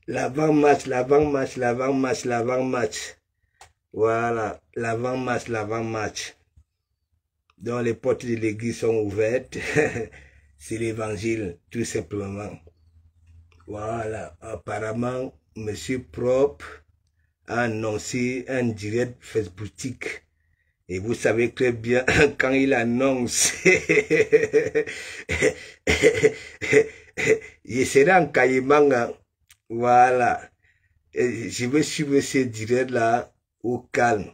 L'avant-match, l'avant-match, l'avant-match, l'avant-match. Voilà, l'avant-match, l'avant-match. Donc les portes de l'église sont ouvertes. C'est l'évangile, tout simplement. Voilà, apparemment, Monsieur Propre a annoncé un direct Facebook. Et vous savez très bien, quand il annonce, il sera en Caïmanga. Voilà. Et je vais suivre ce direct-là au calme.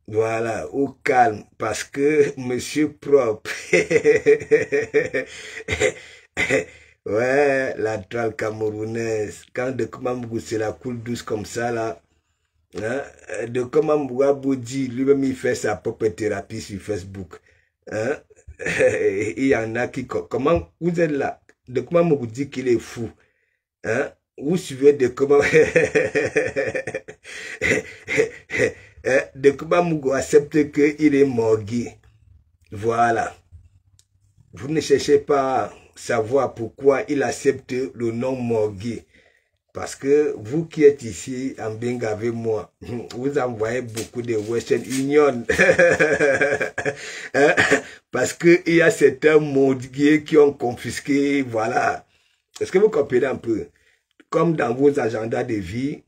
Voilà, au calme. Parce que Monsieur Propre, ouais, la toile camerounaise, quand de Komambou c'est la coule douce comme ça, là, hein, de Komambou dit, lui-même il fait sa propre thérapie sur Facebook. Hein, il y en a qui, comment vous êtes là? De Komambou dit qu'il est fou. Hein, vous suivez de comment de Komambou accepte qu'il est morgué. Voilà. Vous ne cherchez pas à savoir pourquoi il accepte le nom morgué. Parce que vous qui êtes ici en Benga avec moi, vous envoyez beaucoup de Western Union. Parce qu'il y a certains morgués qui ont confisqué, voilà. Est-ce que vous comprenez un peu? Comme dans vos agendas de vie,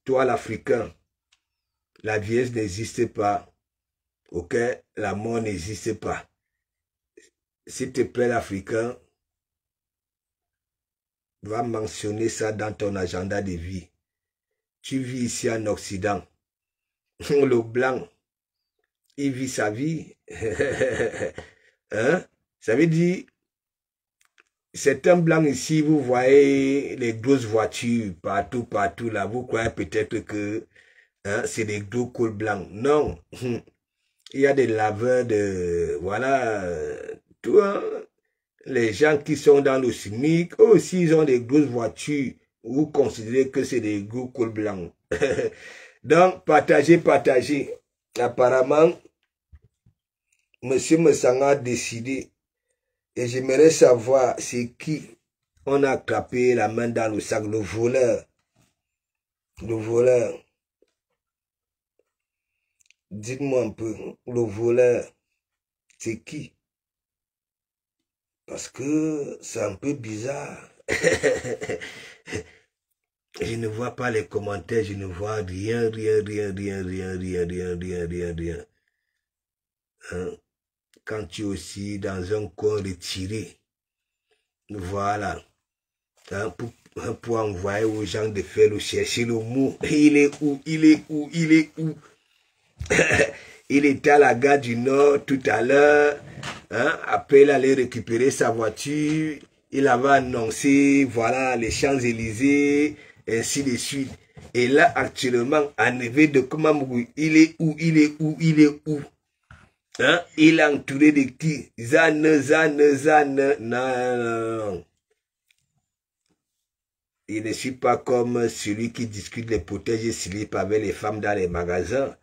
toi l'Africain, la vieillesse n'existe pas. Ok? La mort n'existe pas. S'il te plaît l'Africain, va mentionner ça dans ton agenda de vie. Tu vis ici en Occident. Le blanc, il vit sa vie. Hein? Ça veut dire, certains blancs ici, vous voyez les grosses voitures partout, partout là. Vous croyez peut-être que hein, c'est des gros cols blancs. Non. Il y a des laveurs de... Voilà. Tout, hein? Les gens qui sont dans le SMIC, aussi, ils ont des grosses voitures. Vous considérez que c'est des gros cols blancs. Donc, partagez, partagez. Apparemment, Monsieur Messanga a décidé. Et j'aimerais savoir c'est qui on a attrapé la main dans le sac. Le voleur. Le voleur. Dites-moi un peu. Le voleur, c'est qui? Parce que c'est un peu bizarre. Je ne vois pas les commentaires, je ne vois rien. Hein? Quand tu es aussi dans un corps retiré, voilà. Hein? Pour envoyer aux gens de faire le chercher le mot. Il est où? Il est où? Il est où? Il était à la gare du Nord tout à l'heure. Hein? Après, il allait récupérer sa voiture. Il avait annoncé, voilà, les Champs-Élysées, ainsi de suite. Et là, actuellement, arrivé de Komambou, il est où? Il est où? Il est où? Hein? Il est entouré de qui? Zane. Non. Il ne suis pas comme celui qui discute les protèges et slip avec les femmes dans les magasins.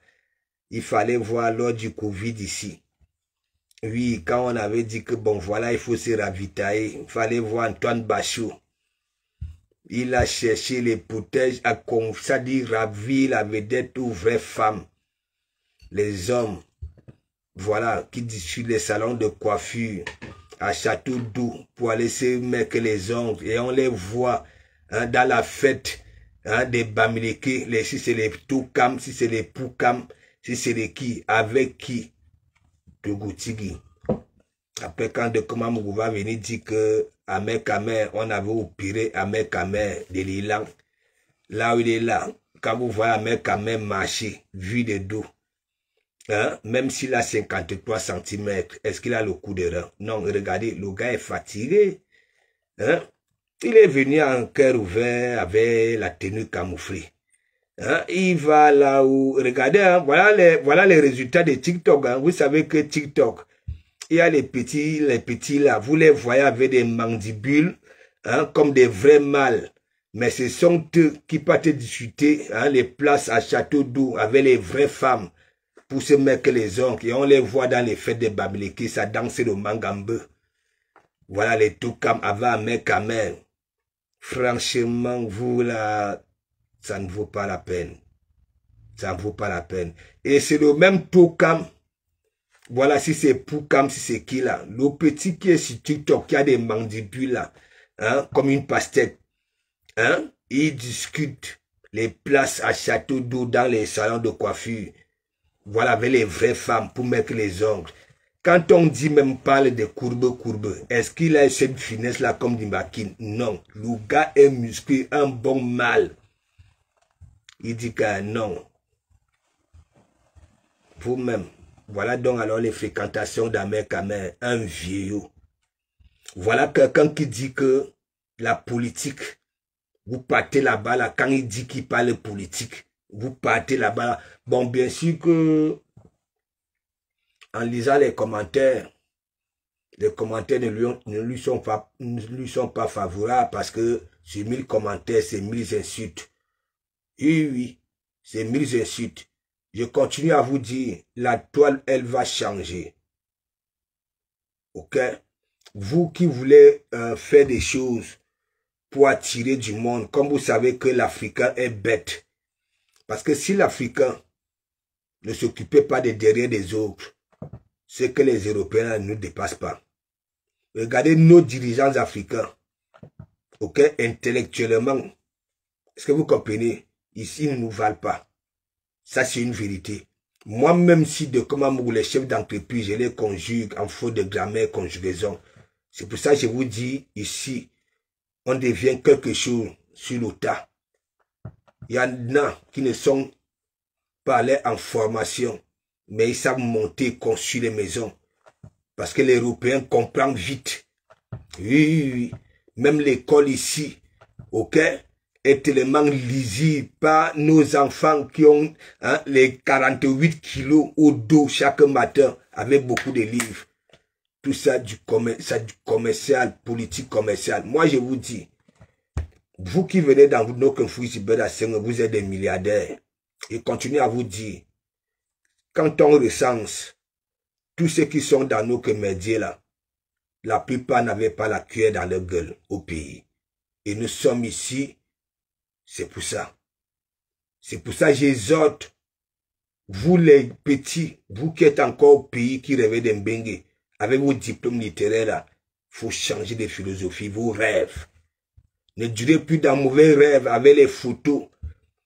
Il fallait voir lors du Covid ici. Oui, quand on avait dit que bon, voilà, il faut se ravitailler. Il fallait voir Antoine Bachot. Il a cherché les protèges à comme ça dit ravir la vedette aux vraies femmes. Les hommes, voilà, qui discutent les salons de coiffure à Château d'Eau pour aller se mettre les ongles. Et on les voit hein, dans la fête hein, des Bamileke. Si c'est les Toukam, si c'est les Poukam. Si c'est les qui, avec qui, de Goutigi. Après, quand de Komambou va venir dire que Ahmed Kamer, on avait opéré Ahmed Kamer de l'Ilan. Là où il est là, quand vous voyez Ahmed Kamer marcher, vu de dos, hein, même s'il a 53 cm, est-ce qu'il a le coup de rein? Non, regardez, le gars est fatigué. Hein? Il est venu en cœur ouvert avec la tenue camouflée. Hein, il va là où, regardez, hein, voilà les résultats de TikTok. Hein. Vous savez que TikTok, il y a les petits là, vous les voyez avec des mandibules, hein, comme des vrais mâles. Mais ce sont eux qui partent discuter hein, les places à Château d'Eau avec les vraies femmes pour se mettre les ongles. Et on les voit dans les fêtes des Bamileke, ça danse le mangambe. Voilà les Toukam avec Ahmed Kamer. franchement, vous là, ça ne vaut pas la peine. Ça ne vaut pas la peine. Et c'est le même Tokam. Voilà, si c'est Poukam, si c'est qui là. Le petit qui est sur TikTok, qui a des mandibules là, hein, comme une pastèque. Hein, il discute les places à château d'eau dans les salons de coiffure. Voilà, avec les vraies femmes pour mettre les ongles. Quand on dit même parle de courbe, est-ce qu'il a cette finesse là comme Dimbakine? Non. Le gars est musclé, un bon mâle. Il dit que non. Vous-même. Voilà donc alors les fréquentations d'Ahmed Kamel, un vieillot. Voilà quelqu'un qui dit que la politique, vous partez là-bas, là, quand il dit qu'il parle politique, vous partez là-bas. Là. Bon, bien sûr que, en lisant les commentaires ne lui sont pas favorables parce que sur 1000 commentaires, c'est 1000 insultes. Oui, c'est 1000 insultes. Je continue à vous dire, la toile, elle va changer. Ok? Vous qui voulez faire des choses pour attirer du monde, comme vous savez que l'Africain est bête. Parce que si l'Africain ne s'occupait pas des derrière des autres, c'est que les Européens ne nous dépassent pas. Regardez nos dirigeants africains. Ok? Intellectuellement, est-ce que vous comprenez? Ici, ils ne nous valent pas. Ça, c'est une vérité. Moi, même si de comment les chefs d'entreprise, je les conjugue en faute de grammaire, conjugaison. C'est pour ça que je vous dis, ici, on devient quelque chose sur le tas. Il y en a qui ne sont pas allés en formation, mais ils savent monter, construire les maisons. Parce que les Européens comprennent vite. Oui. Même l'école ici, ok, est tellement lisible par nos enfants qui ont les 48 kilos au dos chaque matin avec beaucoup de livres. Tout ça du commercial, politique commerciale. Moi, je vous dis, vous qui venez dans nos conflits, vous êtes des milliardaires. Et continuez à vous dire, quand on recense tous ceux qui sont dans nos médias là, la plupart n'avaient pas la cuillère dans leur gueule au pays. Et nous sommes ici, c'est pour ça. C'est pour ça que j'exhorte, vous les petits, vous qui êtes encore au pays, qui rêvez d'Mbengue, avec vos diplômes littéraires là, il faut changer de philosophie, vos rêves. Ne durez plus dans mauvais rêves avec les photos,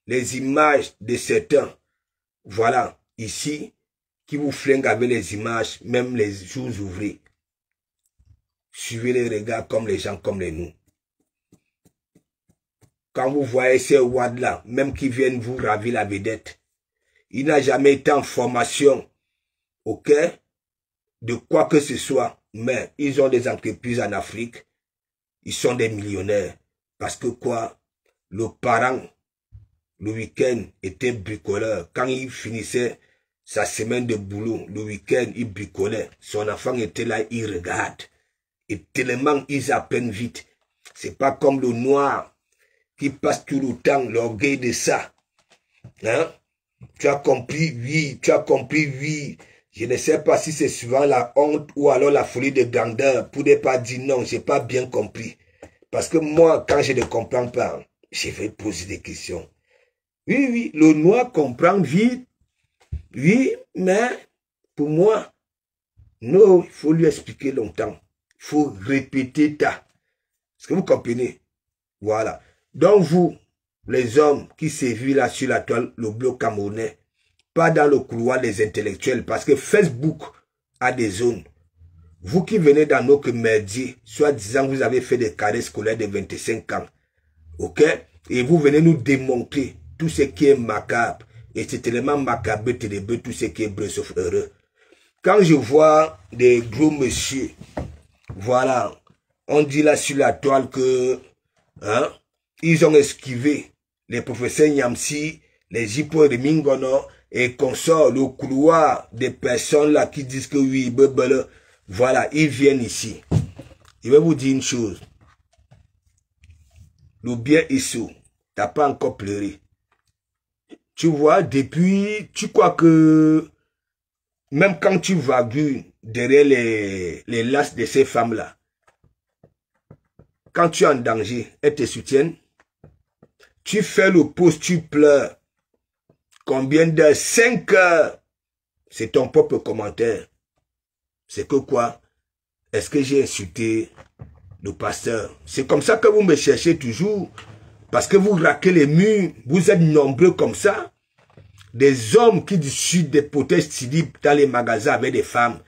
les images de certains. Voilà, ici, qui vous flinguent avec les images, même les jours ouvrés. Suivez les regards comme les gens, comme les nous. Quand vous voyez ces wads-là, même qui viennent vous ravir la vedette, il n'a jamais été en formation, ok, de quoi que ce soit, mais ils ont des entreprises en Afrique, ils sont des millionnaires. Parce que quoi, le parent, le week-end, était bricoleur. Quand il finissait sa semaine de boulot, le week-end, il bricolait. Son enfant était là, il regarde. Et tellement ils apprennent vite. C'est pas comme le noir qui passe tout le temps, l'orgueil de ça. Hein? Tu as compris, oui, tu as compris, oui. Je ne sais pas si c'est souvent la honte ou alors la folie de grandeur pour ne pas dire non, j'ai pas bien compris. Parce que moi, quand je ne comprends pas, je vais poser des questions. Oui, le noir comprend vite. Oui, mais pour moi, non, il faut lui expliquer longtemps. Il faut répéter ça. Est-ce que vous comprenez? Voilà. Donc vous, les hommes qui sévissent là sur la toile, le bloc camerounais, pas dans le couloir des intellectuels, parce que Facebook a des zones. Vous qui venez dans nos médias, soit disant vous avez fait des carrés scolaires de 25 ans, ok? Et vous venez nous démontrer tout ce qui est macabre. Et c'est tellement macabre, tout ce qui est bleu sauf heureux. Quand je vois des gros messieurs, voilà, on dit là sur la toile que, hein, ils ont esquivé les professeurs Nyamsi, les Hippo de Mingono, et qu'on sort le couloir des personnes là qui disent que oui, voilà, ils viennent ici. Je vais vous dire une chose. Le bien Issou, t'as pas encore pleuré. Tu vois, depuis, tu crois que même quand tu vagues derrière les lasses de ces femmes-là, quand tu es en danger, elles te soutiennent. Tu fais le pouce, tu pleures. Combien d'heures? 5 heures. C'est ton propre commentaire. C'est que quoi? Est-ce que j'ai insulté le pasteur? C'est comme ça que vous me cherchez toujours. Parce que vous raquez les murs. Vous êtes nombreux comme ça. Des hommes qui discutent des protèges styliques dans les magasins avec des femmes.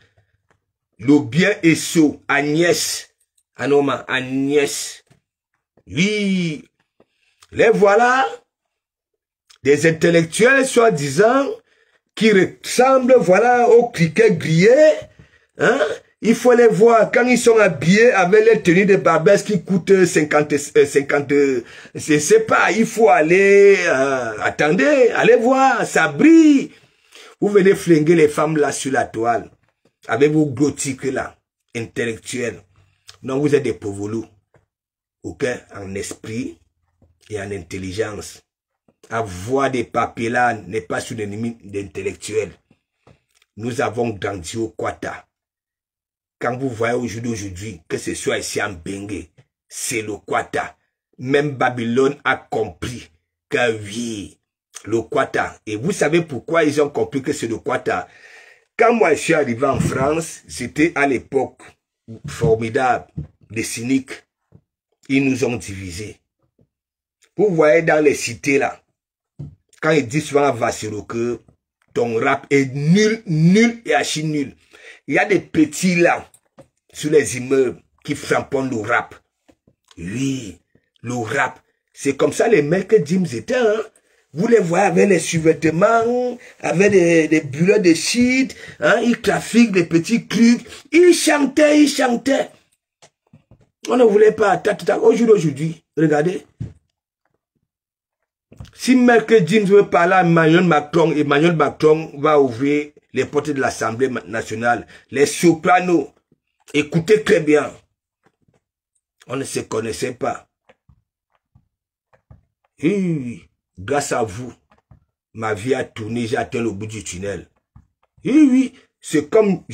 Le bien est sot. Agnès. Anoma, Agnès. Oui. Les voilà. Des intellectuels, soi-disant, qui ressemblent, voilà, aux criquets grillés. Hein? Il faut les voir quand ils sont habillés avec les tenues de Barbès qui coûtent 50, je sais pas, il faut aller, attendez, allez voir, ça brille. Vous venez flinguer les femmes là sur la toile, avec vos gros tics là, intellectuels. Non, vous êtes des pauvres loups, ok, en esprit et en intelligence. Avoir des papiers là n'est pas synonyme d'intellectuel. Nous avons grandi au Kwata. Quand vous voyez aujourd'hui, que ce soit ici en Bengue, c'est le Kwata. Même Babylone a compris que oui, le Kwata. Et vous savez pourquoi ils ont compris que c'est le Kwata? Quand moi je suis arrivé en France, c'était à l'époque formidable, des cyniques. Ils nous ont divisés. Vous voyez dans les cités là, quand ils disent souvent à Vassiro que ton rap est nul, nul et archi nul. Il y a des petits là, sur les immeubles, qui frappent le rap. Oui, le rap. C'est comme ça les mecs que James était. Hein? Vous les voyez avec les sous-vêtements, avec des bullets de shit, hein? Ils trafiquent des petits trucs. Ils chantaient, ils chantaient. On ne voulait pas. Aujourd'hui, regardez. Si Merkel James veut parler à Emmanuel Macron va ouvrir les portes de l'Assemblée nationale. Les sopranos, écoutez très bien. On ne se connaissait pas. Oui, grâce à vous, ma vie a tourné, j'ai atteint le bout du tunnel. Oui, c'est comme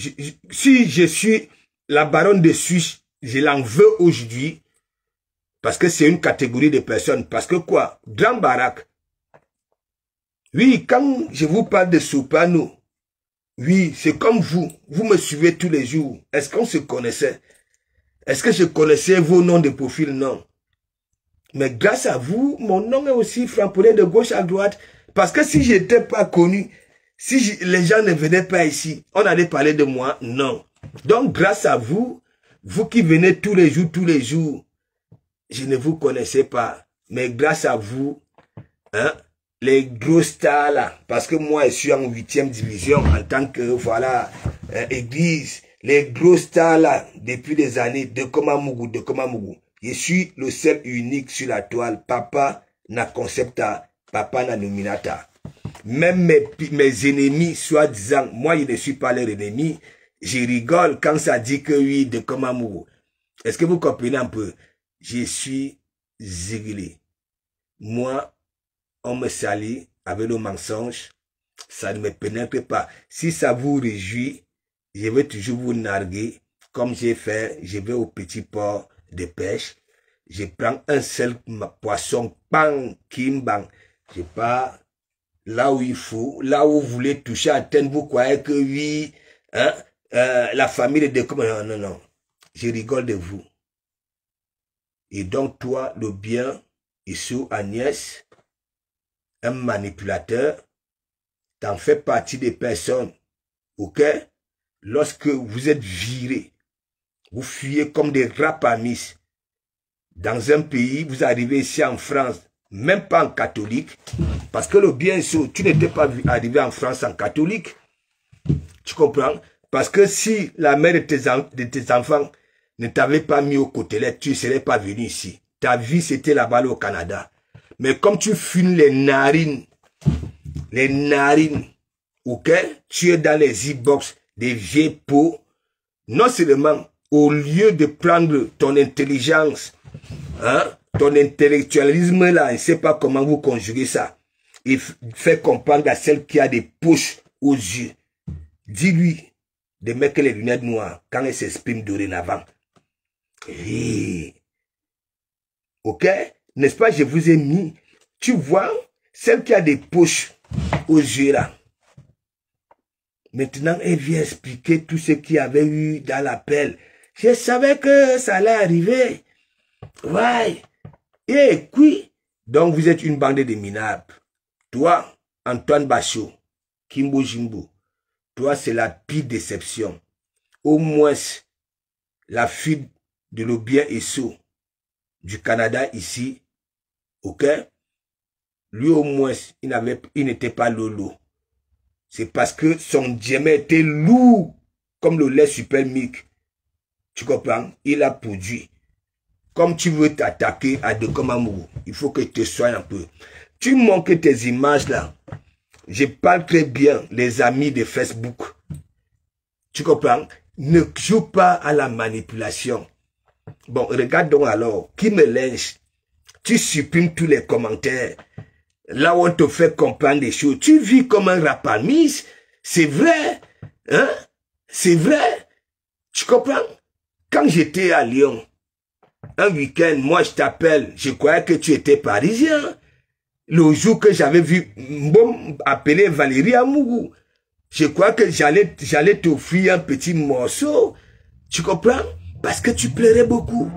si je suis la baronne de Suisse, je l'en veux aujourd'hui. Parce que c'est une catégorie de personnes. Parce que quoi? Grand baraque. Oui, quand je vous parle de soprano, oui, c'est comme vous. Vous me suivez tous les jours. Est-ce qu'on se connaissait? Est-ce que je connaissais vos noms de profil? Non. Mais grâce à vous, mon nom est aussi frappé de gauche à droite. Parce que si je n'étais pas connu, si les gens ne venaient pas ici, on allait parler de moi? Non. Donc, grâce à vous, vous qui venez tous les jours, je ne vous connaissais pas, mais grâce à vous, hein, les gros stars là, parce que moi je suis en 8e division en tant que, voilà, église, les gros stars là, depuis des années, de Komamougou, je suis le seul unique sur la toile. Papa n'a concepta, papa n'a nominata. Même mes ennemis, soi-disant, moi je ne suis pas leur ennemi, je rigole quand ça dit que oui, de Komamougou. Est-ce que vous comprenez un peu? Je suis zigilé. Moi, on me salit avec le mensonge. Ça ne me pénètre pas. Si ça vous réjouit, je vais toujours vous narguer. Comme j'ai fait, je vais au petit port de pêche. Je prends un seul poisson, bang, kimbang. Je pars là où il faut, là où vous voulez toucher à terre. Vous croyez que oui, hein, la famille de... Non, non. Je rigole de vous. Et donc, toi, le bien, Issou Agnès, un manipulateur, t'en fais partie des personnes, ok? Lorsque vous êtes viré, vous fuyez comme des rapamis dans un pays, vous arrivez ici en France, même pas en catholique, parce que le bien, Issou, tu n'étais pas arrivé en France en catholique, tu comprends? Parce que si la mère de tes enfants ne t'avait pas mis au côté là, tu ne serais pas venu ici. Ta vie, c'était là-bas au Canada. Mais comme tu fumes les narines, ok, tu es dans les e-box, des vieilles pots, non seulement, au lieu de prendre ton intelligence, hein, ton intellectualisme là, je ne sais pas comment vous conjuguez ça, et fait comprendre à celle qui a des poches aux yeux. Dis-lui de mettre les lunettes noires quand elle s'exprime dorénavant. Et Ok? N'est-ce pas, je vous ai mis. Tu vois, celle qui a des poches aux yeux là. Maintenant, elle vient expliquer tout ce qu'il y avait eu dans l'appel. Je savais que ça allait arriver. Ouais. Et puis, donc vous êtes une bande de minables. Toi, Antoine Bachot, Kimbo Jimbo, toi, c'est la pire déception. Au moins, la fuite de l'Obien Esso du Canada ici, ok? Lui, au moins, il n'était pas lolo. C'est parce que son diamant était lourd, comme le lait super milk. Tu comprends? Il a produit. Comme tu veux t'attaquer à De Komamou, il faut que tu te soignes un peu. Tu manques tes images là. Je parle très bien, les amis de Facebook. Tu comprends? Ne joue pas à la manipulation. Bon, regarde donc alors, qui me lynche? Tu supprimes tous les commentaires. Là où on te fait comprendre des choses. Tu vis comme un rapamise. C'est vrai. Hein? C'est vrai. Tu comprends? Quand j'étais à Lyon, un week-end, moi je t'appelle, je croyais que tu étais parisien. Le jour que j'avais vu Mbom appeler Valérie Amougou, je crois que j'allais t'offrir un petit morceau. Tu comprends? Parce que tu pleurais beaucoup.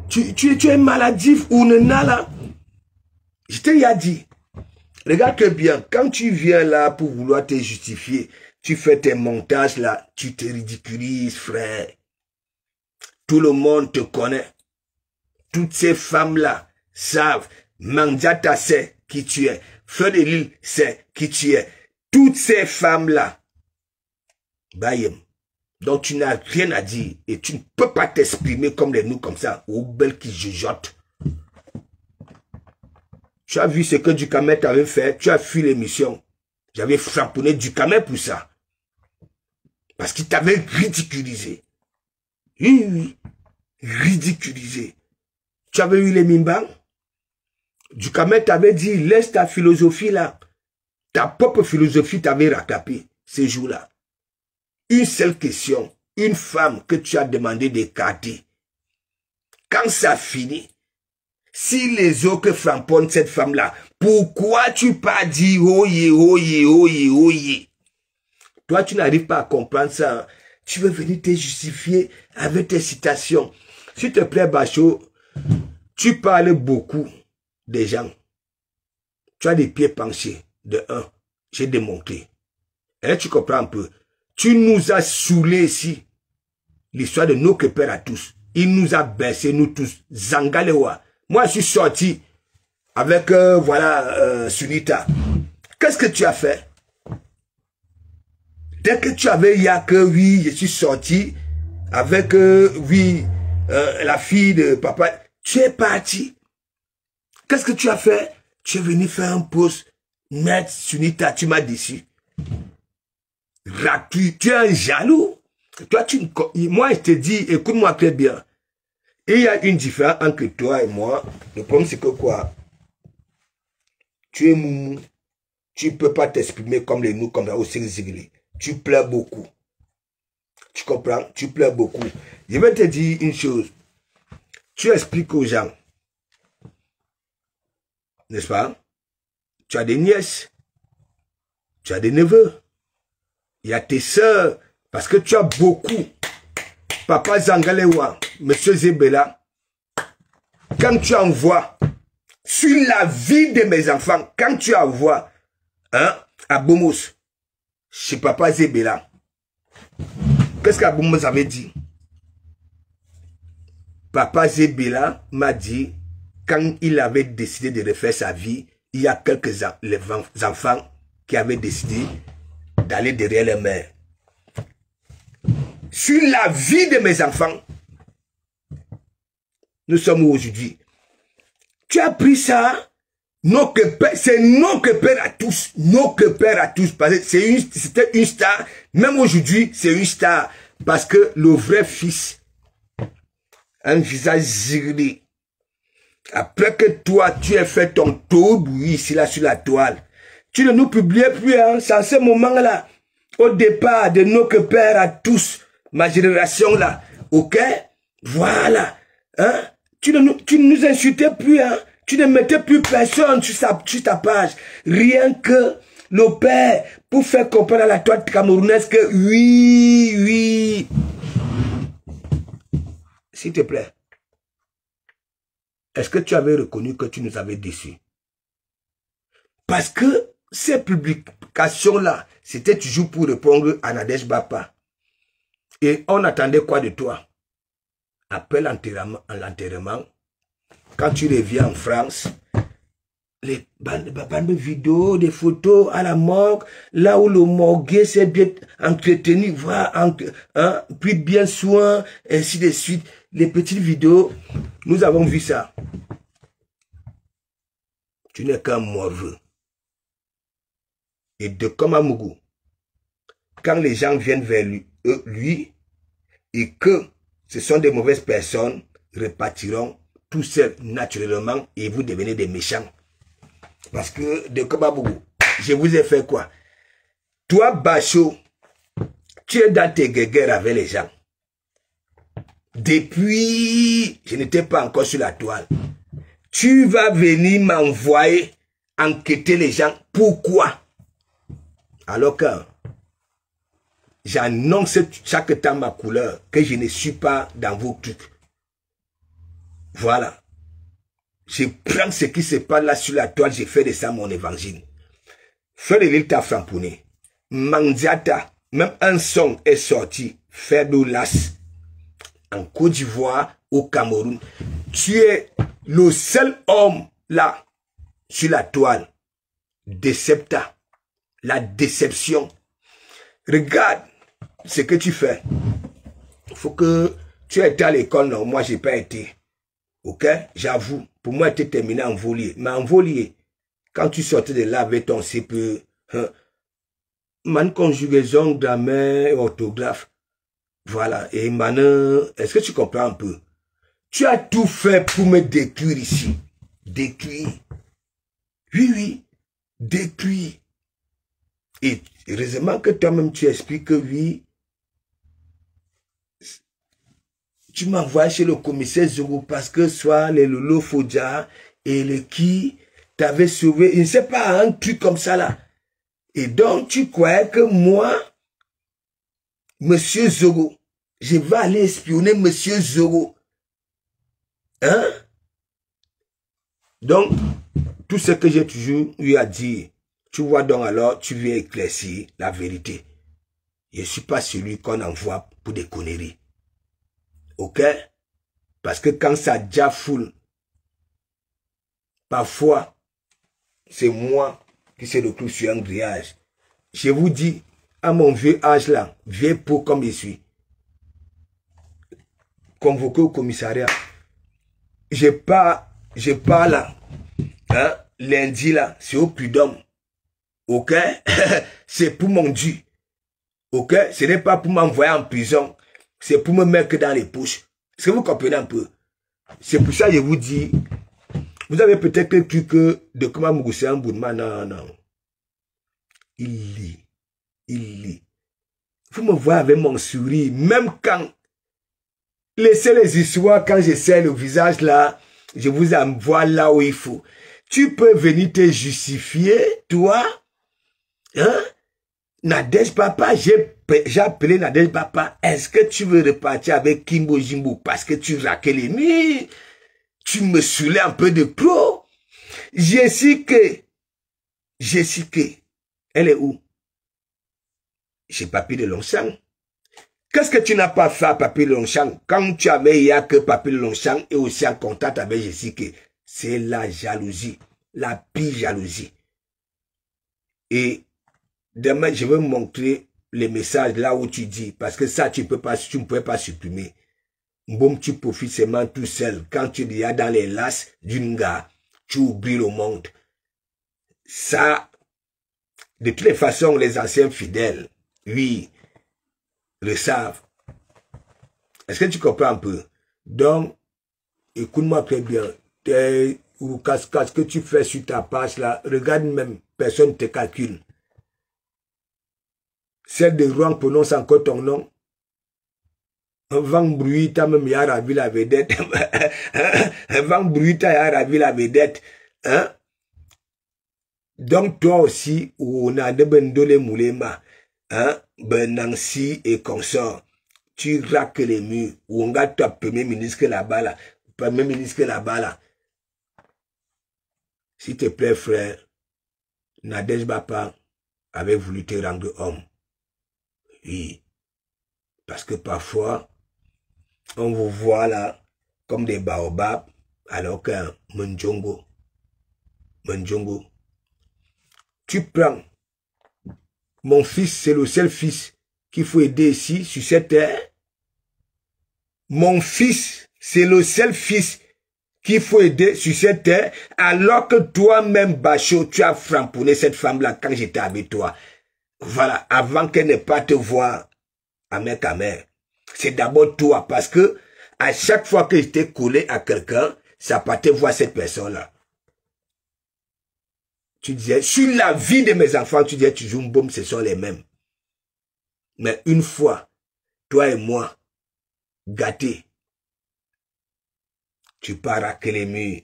Tu es maladif ou nana là. Je t'ai dit. Regarde que bien, quand tu viens là pour vouloir te justifier, tu fais tes montages là, tu te ridiculises, frère. Tout le monde te connaît. Toutes ces femmes-là savent. Mandiata sait qui tu es. Fleur de Lille sait qui tu es. Toutes ces femmes-là. Bayem. Donc tu n'as rien à dire. Et tu ne peux pas t'exprimer comme les nous comme ça. Aux belles qui jugeotent. Tu as vu ce que Ducamel t'avait fait. Tu as fui l'émission. J'avais framponné Ducamel pour ça. Parce qu'il t'avait ridiculisé. Oui, oui. Ridiculisé. Tu avais eu les mimbans. Ducamel t'avait dit, laisse ta philosophie là. Ta propre philosophie t'avait rattrapé ces jours-là. Une seule question. Une femme que tu as demandé d'écarter. Quand ça finit, si les autres frapponnent cette femme-là, pourquoi tu pas dit oye, oye, oye, oye? Toi, tu n'arrives pas à comprendre ça. Tu veux venir te justifier avec tes citations. S'il te plaît, Bachot, tu parles beaucoup des gens. Tu as des pieds penchés. De un, j'ai démontré. Et tu comprends un peu. Tu nous as saoulés ici. L'histoire de nos pères à tous. Il nous a baissé, nous tous. Zangalewa. Moi, je suis sorti avec, Sunita. Qu'est-ce que tu as fait? Dès que tu avais, il y a que, oui, je suis sorti avec, la fille de papa. Tu es parti. Qu'est-ce que tu as fait? Tu es venu faire un post. Maître Sunita, tu m'as déçu. Raclus, tu es un jaloux. Toi, moi, je te dis, écoute-moi très bien. Et il y a une différence entre toi et moi. Le problème, c'est que quoi? Tu es moumou. Tu ne peux pas t'exprimer comme les nous, comme ça, aussi zigli. Tu pleures beaucoup. Tu comprends? Tu pleures beaucoup. Je vais te dire une chose. Tu expliques aux gens. N'est-ce pas? Tu as des nièces. Tu as des neveux. Il y a tes sœurs. Parce que tu as beaucoup. Papa Zangalewa, Monsieur Zebela, quand tu envoies sur la vie de mes enfants, quand tu envoies à Bomos, chez Papa Zebela, qu'est-ce qu'Abomos avait dit? Papa Zebela m'a dit, quand il avait décidé de refaire sa vie, il y a quelques enfants qui avaient décidé d'aller derrière les mères. Sur la vie de mes enfants, nous sommes aujourd'hui. Tu as pris ça, c'est non que père à tous, non que père à tous, parce que c'était une star, même aujourd'hui, c'est une star, parce que le vrai fils, un visage zigri, après que toi, tu aies fait ton tour ici, là, sur la toile, tu ne nous publiais plus, hein, c'est en ce moment-là, au départ de nos que père à tous, ma génération là, ok? Voilà. Hein? Tu ne nous insultais plus, hein? Tu ne mettais plus personne sur ta page. Rien que le père, pour faire comprendre à la toile camerounaise que oui. S'il te plaît. Est-ce que tu avais reconnu que tu nous avais déçus? Parce que ces publications-là, c'était toujours pour répondre à Nadège Bapa. Et on attendait quoi de toi? Après l'enterrement, quand tu reviens en France, les bandes de vidéos, des photos à la morgue, là où le morgué s'est bien entretenu, pris bien soin, ainsi de suite. Les petites vidéos, nous avons vu ça. Tu n'es qu'un morveux. Et de comme Amougou, quand les gens viennent vers lui et que ce sont des mauvaises personnes, repartiront tout seuls naturellement et vous devenez des méchants. Parce que de comme Amougou, je vous ai fait quoi? Toi, Bachot, tu es dans tes guerres avec les gens. Depuis, je n'étais pas encore sur la toile. Tu vas venir m'envoyer enquêter les gens. Pourquoi? Alors que j'annonce chaque temps ma couleur, que je ne suis pas dans vos trucs. Voilà. Je prends ce qui se passe là sur la toile, je fais de ça mon évangile. Fais de l'île t'a framponné. Mandiata, même un son est sorti. Faire de l'as. En Côte d'Ivoire, au Cameroun. Tu es le seul homme là, sur la toile. Décepta. La déception. Regarde ce que tu fais. Il faut que tu aies été à l'école, non, moi j'ai pas été. Ok, j'avoue, pour moi tu terminé en volier. Mais en volier, quand tu sortais de là avec ton CPE, man conjugaison, grammaire, orthographe, voilà, et maintenant, est-ce que tu comprends un peu? Tu as tout fait pour me détruire ici. Détruire. Oui, détruire. Et heureusement que toi-même tu expliques que oui, tu m'envoies chez le commissaire Zogo parce que soit les Lolo Fodja et les qui t'avaient sauvé, il ne sait pas, un truc comme ça là. Et donc tu croyais que moi, Monsieur Zogo, je vais aller espionner Monsieur Zogo. Hein? Donc, tout ce que j'ai toujours eu à dire, tu vois donc alors, tu viens éclaircir la vérité. Je ne suis pas celui qu'on envoie pour des conneries. Ok? Parce que quand ça déjà foule, parfois, c'est moi qui se retrouve sur un grillage. Je vous dis, à mon vieux âge là, vieux peau comme je suis, convoqué au commissariat, je pars là, hein, lundi là, c'est au prud'homme. Ok? C'est pour mon Dieu. Ok? Ce n'est pas pour m'envoyer en prison. C'est pour me mettre dans les poches. Est-ce que vous comprenez un peu? C'est pour ça que je vous dis, vous avez peut-être cru que de comment Mougoussé en Boudman, non. Il lit. Vous me voyez avec mon sourire, même quand, laissez les histoires, quand j'essaie le visage là, je vous envoie là où il faut. Tu peux venir te justifier, toi, hein? Nadège Papa, j'ai appelé Nadège Papa. Est-ce que tu veux repartir avec Kimbo Jimbo parce que tu raquais les nuits? Tu me saoulais un peu de pro. Jessica, elle est où? Chez Papi de Longchamp. Qu'est-ce que tu n'as pas fait à Papi de Longchamp quand tu avais hier que Papi de Longchamp est aussi en contact avec Jessica? C'est la jalousie, la pire jalousie. Et demain, je vais montrer les messages là où tu dis, parce que ça, tu ne pouvais pas supprimer. Boum, tu profites seulement tout seul. Quand tu es dans les lasses d'une gare, tu oublies le monde. Ça, de toutes les façons, les anciens fidèles, oui, le savent. Est-ce que tu comprends un peu? Donc, écoute-moi très bien. Ce que tu fais sur ta page là, regarde même, personne ne te calcule. Celle de Rouen prononce encore ton nom. Un vent bruit, t'as même y'a ravi la vedette. Un vent bruit, t'as y'a ravi la vedette. Hein? Donc toi aussi, on a de bendole moulema. Hein? Ben Nancy et consort. Tu raques les murs. Ou on garde toi premier ministre là-bas là. Premier ministre là-bas là. S'il te plaît frère, Nadège Bapa avait voulu te rendre homme. Oui. Parce que parfois, on vous voit là comme des baobabs, alors qu'un Mndjongo. Tu prends. Mon fils, c'est le seul fils qu'il faut aider ici, sur cette terre. Mon fils, c'est le seul fils qu'il faut aider sur cette terre, alors que toi-même, Bachot, tu as framponné cette femme-là quand j'étais avec toi. Voilà, avant qu'elle n'ait pas te voir à mère. C'est d'abord toi, parce que à chaque fois que j'étais collé à quelqu'un, ça partait voir cette personne-là. Tu disais, sur la vie de mes enfants, tu disais, tu joues une bombe, ce sont les mêmes. Mais une fois, toi et moi, gâtés, tu pars à les murs,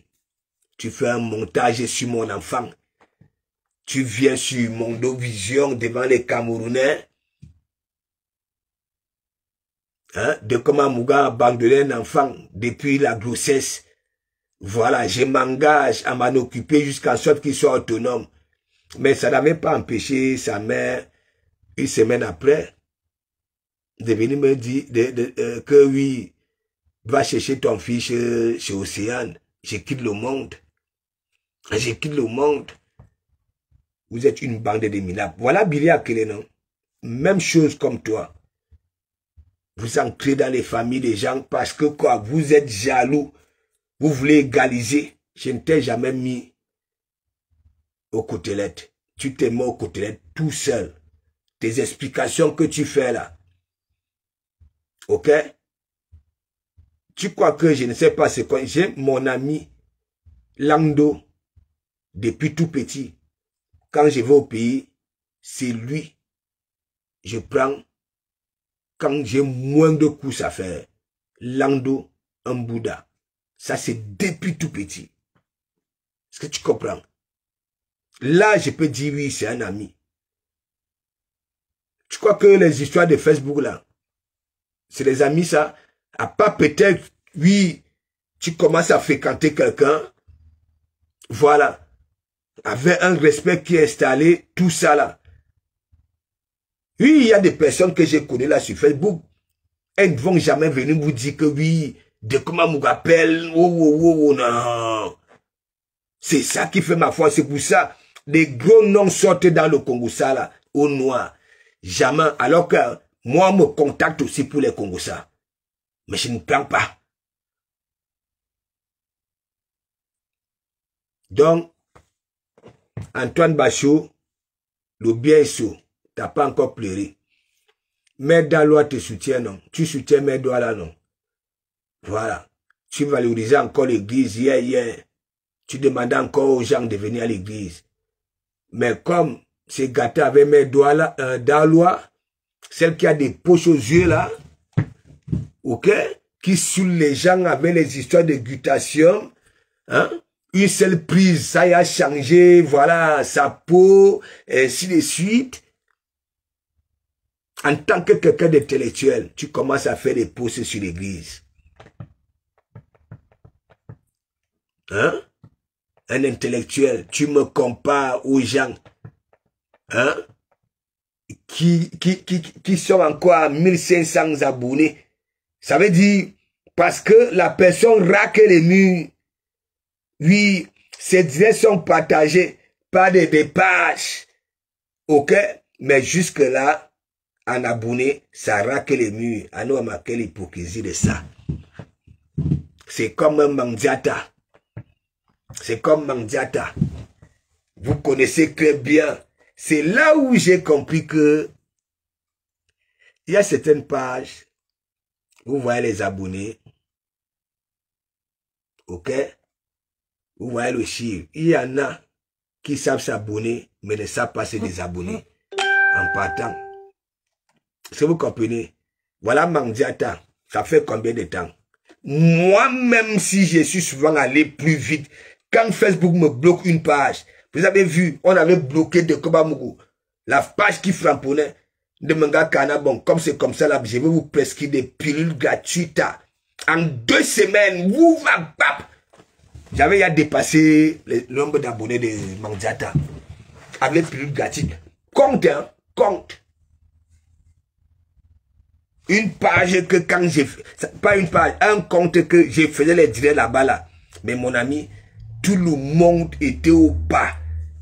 tu fais un montage sur mon enfant, tu viens sur Mondo Vision devant les Camerounais, hein, de comment Mouga a abandonné un enfant depuis la grossesse. Voilà, je m'engage à m'en occuper jusqu'à ce qu'il soit autonome. Mais ça n'avait pas empêché sa mère, une semaine après, de venir me dire que oui, va chercher ton fils chez Océane. Je quitte le monde. Je quitte le monde. Vous êtes une bande de minables. Voilà Billy Akele, non? Même chose comme toi. Vous entrez dans les familles des gens parce que quoi, vous êtes jaloux. Vous voulez égaliser. Je ne t'ai jamais mis aux côtelettes. Tu t'es mis aux côtelettes tout seul. Tes explications que tu fais là. Ok? Tu crois que je ne sais pas ce quoi. J'ai mon ami Lando depuis tout petit. Quand je vais au pays, c'est lui. Je prends quand j'ai moins de coups à faire. Lando, un Bouddha. Ça, c'est depuis tout petit. Est-ce que tu comprends? Là, je peux dire oui, c'est un ami. Tu crois que les histoires de Facebook, là, c'est les amis, ça? À part peut-être, oui, tu commences à fréquenter quelqu'un, voilà, avec un respect qui est installé, tout ça, là. Oui, il y a des personnes que j'ai connues là sur Facebook, elles ne vont jamais venir vous dire que oui, de comment vous appelle, oh, non. C'est ça qui fait ma foi, c'est pour ça, les gros noms sortent dans le Congo, ça, là, au noir. Jamais, alors que moi, on me contacte aussi pour les Congos, ça. Mais je ne prends pas. Donc, Antoine Bachot, le bien est saut. Tu n'as pas encore pleuré. Mère Daloa te soutient, non. Tu soutiens Mère Douala, non. Voilà. Tu valorisais encore l'église hier. Tu demandais encore aux gens de venir à l'église. Mais comme c'est gâté avec Mère Douala, Daloa, celle qui a des poches aux yeux là, ok, qui saoule les gens avec les histoires de glutation, hein, une seule prise, ça y a changé, voilà, sa peau, et ainsi de suite. En tant que quelqu'un d'intellectuel, tu commences à faire des posts sur l'église. Hein? Un intellectuel, tu me compares aux gens, hein, qui sont encore à 1500 abonnés. Ça veut dire, parce que la personne raque les murs. Oui, ces idées sont partagées par des pages. Ok? Mais jusque-là, en abonné, ça raque les murs. À nous, à quelle hypocrisie de ça. C'est comme un Mandiata. C'est comme Mandiata. Vous connaissez très bien. C'est là où j'ai compris que il y a certaines pages. Vous voyez les abonnés. Ok? Vous voyez le chiffre. Il y en a qui savent s'abonner, mais ne savent pas se désabonner. En partant. Est-ce que vous comprenez? Voilà Mandiata. Ça fait combien de temps? Moi-même, si je suis souvent allé plus vite, quand Facebook me bloque une page, vous avez vu, on avait bloqué de Kobamougou, la page qui frapponnait de Manga Kanabon. Comme c'est comme ça, là, je vais vous prescrire des pilules gratuites. En 2 semaines, vous va pap. J'avais ya dépassé le nombre d'abonnés de Mandiata. Avec pilules gratuites. Compte, hein, compte. Une page que quand j'ai fait, pas une page, un compte que j'ai faisais les directs là-bas là. Mais mon ami, tout le monde était au pas.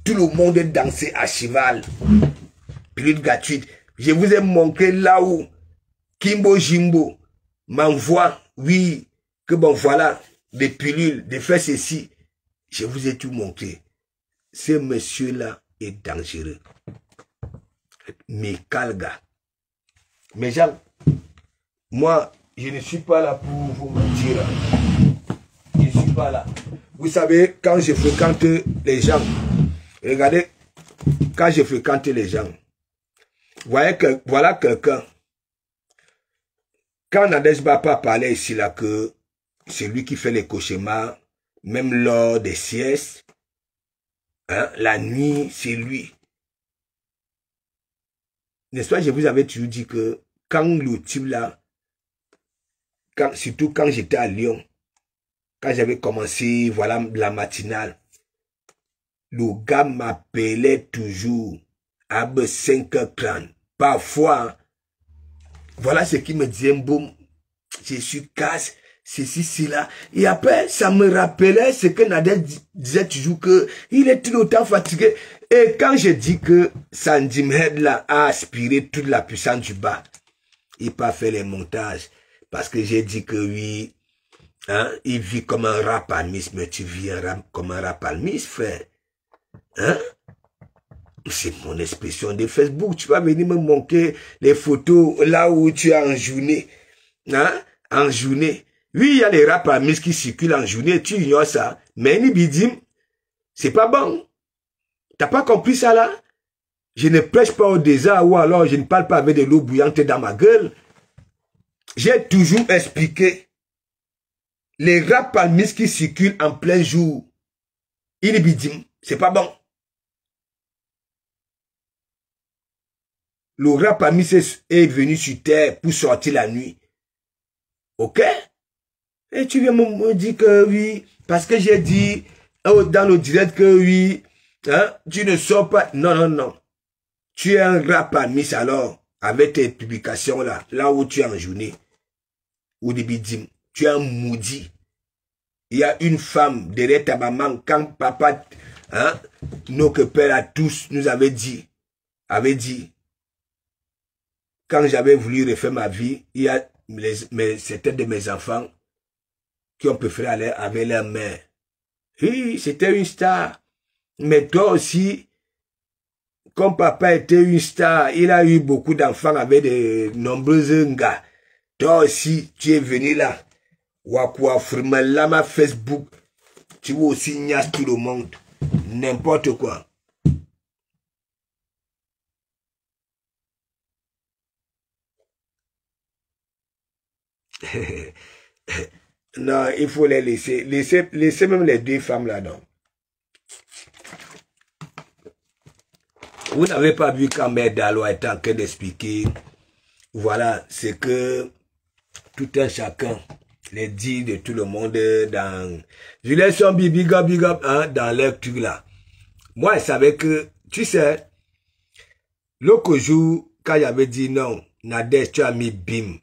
Tout le monde dansait à cheval. Pilule gratuite. Je vous ai montré là où Kimbo Jimbo m'envoie, oui, que bon voilà, des pilules, de faire ceci. Je vous ai tout montré. Ce monsieur-là est dangereux. Mais calga. Mes gens, moi, je ne suis pas là pour vous mentir. Je ne suis pas là. Vous savez, quand je fréquente les gens, regardez, quand je fréquente les gens, voyez que, voilà quelqu'un, quand Nadej Bapa parlait ici là que c'est lui qui fait les cauchemars, même lors des siestes, hein, la nuit, c'est lui. N'est-ce pas, je vous avais toujours dit que quand le type là, surtout quand j'étais à Lyon, quand j'avais commencé, voilà, la matinale, le gars m'appelait toujours à 5h30. Parfois, voilà ce qui me disait, boum, je suis casse, ceci, cela. Et après, ça me rappelait ce que Nader disait toujours que il est tout le temps fatigué. Et quand je dis que Sandy Mhed là a aspiré toute la puissance du bas, il n'a pas fait les montages. Parce que j'ai dit que oui, hein, il vit comme un rapalmiste, mais tu vis comme un rapalmiste, frère. Hein? C'est mon expression de Facebook. Tu vas venir me montrer les photos là où tu es en journée. Hein? En journée. Oui, il y a les rapalmistes qui circulent en journée, tu ignores ça. Mais Nibidim, c'est pas bon. T'as pas compris ça là? Je ne prêche pas au désert ou alors je ne parle pas avec de l'eau bouillante dans ma gueule. J'ai toujours expliqué les rapalmistes qui circulent en plein jour. Inibidim, c'est pas bon. Le rapalmiste est venu sur terre pour sortir la nuit. Ok? Et tu viens me dire que oui, parce que j'ai dit dans le direct que oui, hein, tu ne sors pas. Non, non, non. Tu es un rapalmiste alors, avec tes publications là, là où tu es en journée. Ou des bidim, tu es un maudit. Il y a une femme derrière ta maman, quand papa, hein, nos pères à tous nous avait dit, quand j'avais voulu refaire ma vie, il y a certains de mes enfants qui ont préféré aller avec leur mère. Oui, c'était une star. Mais toi aussi, comme papa était une star, il a eu beaucoup d'enfants avec de nombreux gars. Toi aussi, tu es venu là. Wakwa Frimalama Facebook. Tu veux aussi niasse tout le monde. N'importe quoi. Non, il faut les laisser. Laissez même les 2 femmes là-dedans. Vous n'avez pas vu quand Mère Dalo est en train d'expliquer. Voilà, c'est que tout un chacun les dit de tout le monde dans... Je laisse son big up, hein, dans leur truc là. Moi, je savais que, tu sais, l'autre jour, quand j'avais dit non, Nadej, tu as mis bim.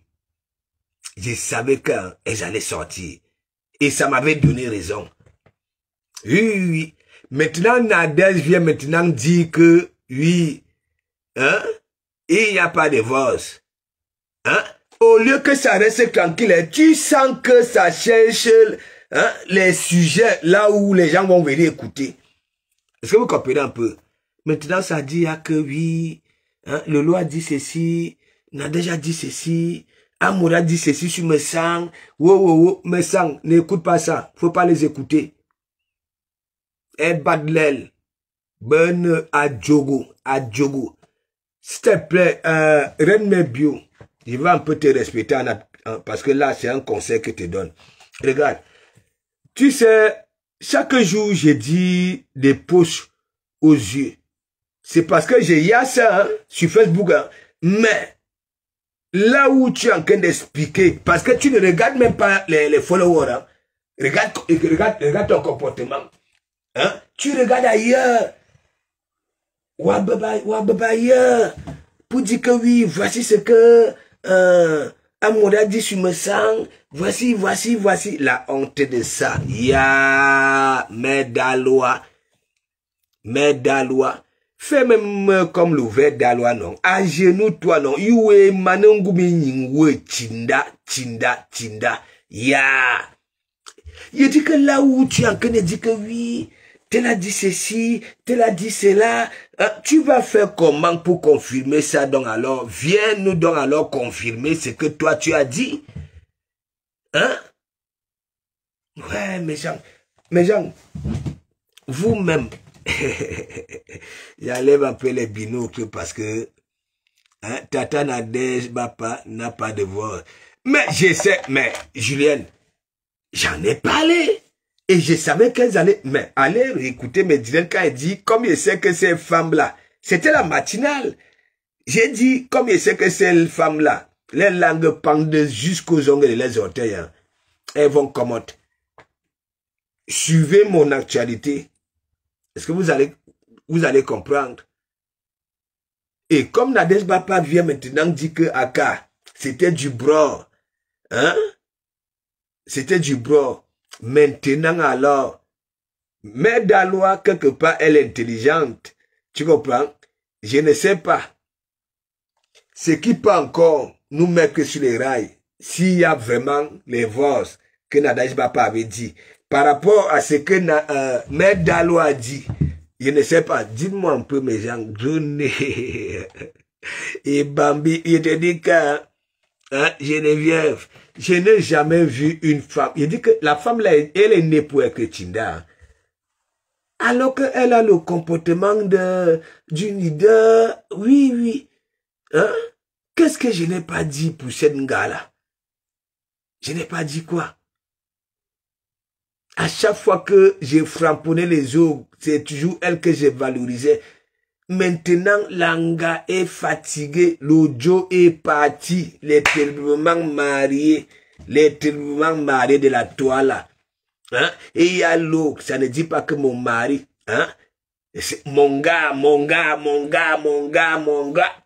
Je savais qu'elles allaient sortir. Et ça m'avait donné raison. Oui. Maintenant, Nadej vient maintenant dire que, oui, hein, il n'y a pas de divorce. Hein? Au lieu que ça reste tranquille, tu sens que ça cherche, hein, les sujets là où les gens vont venir écouter. Est-ce que vous comprenez un peu? Maintenant, ça dit que oui, hein, le loi a dit ceci, Nadej a dit ceci, Amoura dit ceci sur mes sangs. Wow, mes sangs, n'écoute pas ça. Faut pas les écouter. Et Badlel, Ben Adjogo. S'il te plaît, Renme Bio, je vais un peu te respecter hein, parce que là, c'est un conseil que je te donne. Regarde, tu sais, chaque jour, j'ai dit des poches aux yeux. C'est parce que il y a ça hein, sur Facebook. Hein, mais là où tu es en train d'expliquer, parce que tu ne regardes même pas les followers, hein, regarde ton comportement. Hein, tu regardes ailleurs. Wababa ailleurs. Pour dire que oui, voici ce que Amoura dit sur me sang. Voici. La honte de ça. Ya, Medaloa. Fais même comme l'ouvert d'Aloa, non. À genoux, toi, non. Yue manongumi nyingwe, chinda. Ya. Il dit que là où tu es en train de dire que oui, tel a dit ceci, tel a dit cela, tu vas faire comment pour confirmer ça? Donc alors, viens nous donc alors confirmer ce que toi tu as dit. Hein? Ouais, mes gens, vous-même, j'allais m'appeler les binocles parce que hein, Tata Nadège, papa, n'a pas de voix. Mais je sais, mais Julienne, j'en ai parlé. Et je savais qu'elles allaient, mais allez écouter mes directs quand elle dit, comme je sais que ces femmes-là, c'était la matinale. J'ai dit, comme je sais que ces femmes-là, les langues pendent jusqu'aux ongles de leurs orteils, hein, elles vont comment? Suivez mon actualité. Est-ce que vous allez comprendre? Et comme Nadège Bapa vient maintenant dire que Aka, c'était du bro, hein? C'était du bro. Maintenant alors, mais Daloa, quelque part, elle est intelligente. Tu comprends? Je ne sais pas. Ce qui peut encore nous mettre sur les rails, s'il y a vraiment les voix que Nadège Bapa avait dit, par rapport à ce que Mère Daloa a dit, je ne sais pas. Dites-moi un peu, mes gens. Et Bambi, il te dit que hein, Geneviève, je n'ai jamais vu une femme. Il dit que la femme là, elle est née pour être Chinda. Alors qu'elle a le comportement d'une leader. Oui. Hein? Qu'est-ce que je n'ai pas dit pour cette gars-là? Je n'ai pas dit quoi? À chaque fois que j'ai frapponnais les autres, c'est toujours elle que j'ai valorisé. Maintenant, l'anga est fatigué, l'audio est parti, les terriblement mariés de la toile. Hein? Et il y a l'autre, ça ne dit pas que mon mari, hein? Mon gars,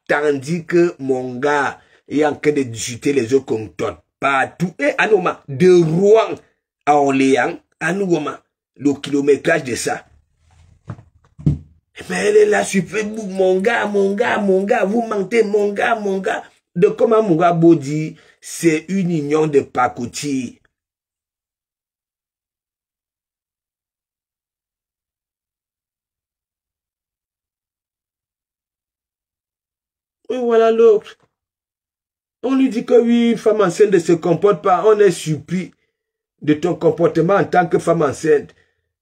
tandis que mon gars est en train de discuter les autres contents partout. Et Anoma, de Rouen à Orléans, Anoma, le kilométrage de ça. Mais elle est là sur Facebook, mon gars, vous mentez, mon gars. De comment mon gars dit, c'est une union de pacotille. Et voilà l'autre. On lui dit que oui, une femme enceinte ne se comporte pas, on est surpris de ton comportement en tant que femme enceinte.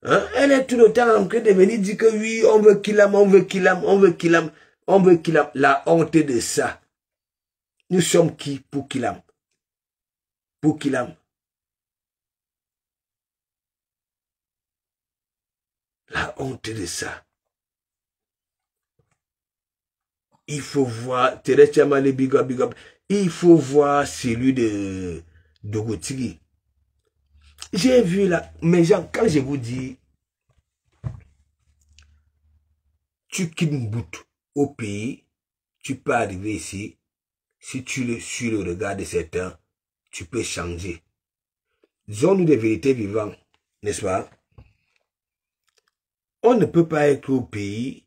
Hein? Elle est tout le temps en train de venir dire que oui, on veut qu'il aime. La honte de ça. Nous sommes qui pour qu'il aime? Pour qu'il aime. La honte de ça. Il faut voir, Thérèse Tchamale, big up. Il faut voir celui de Dogotigi. J'ai vu là, mes gens, quand je vous dis, tu quittes Mobutu au pays, tu peux arriver ici, si tu suis le regard de certains, tu peux changer. Disons-nous des vérités vivantes, n'est-ce pas? On ne peut pas être au pays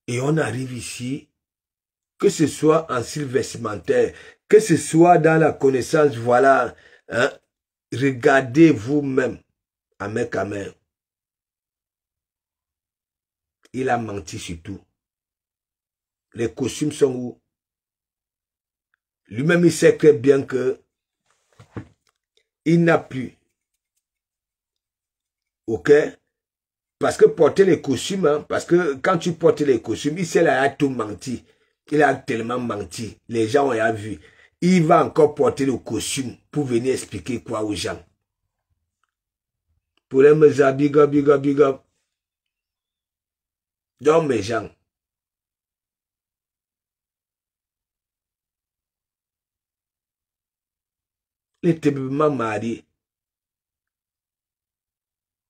et on arrive ici, que ce soit en style vestimentaire, que ce soit dans la connaissance, voilà, hein, regardez vous-même, à main à main. Il a menti sur tout. Les costumes sont où? Lui-même, il sait très bien que il n'a plus. Ok? Parce que porter les costumes, hein, parce que quand tu portes les costumes, il sait là, il a tout menti. Il a tellement menti. Les gens ont vu. il va encore porter le costume pour venir expliquer quoi aux gens. Pour les gens, big up, big up, big up. Donc mes gens, les terriblement mariés,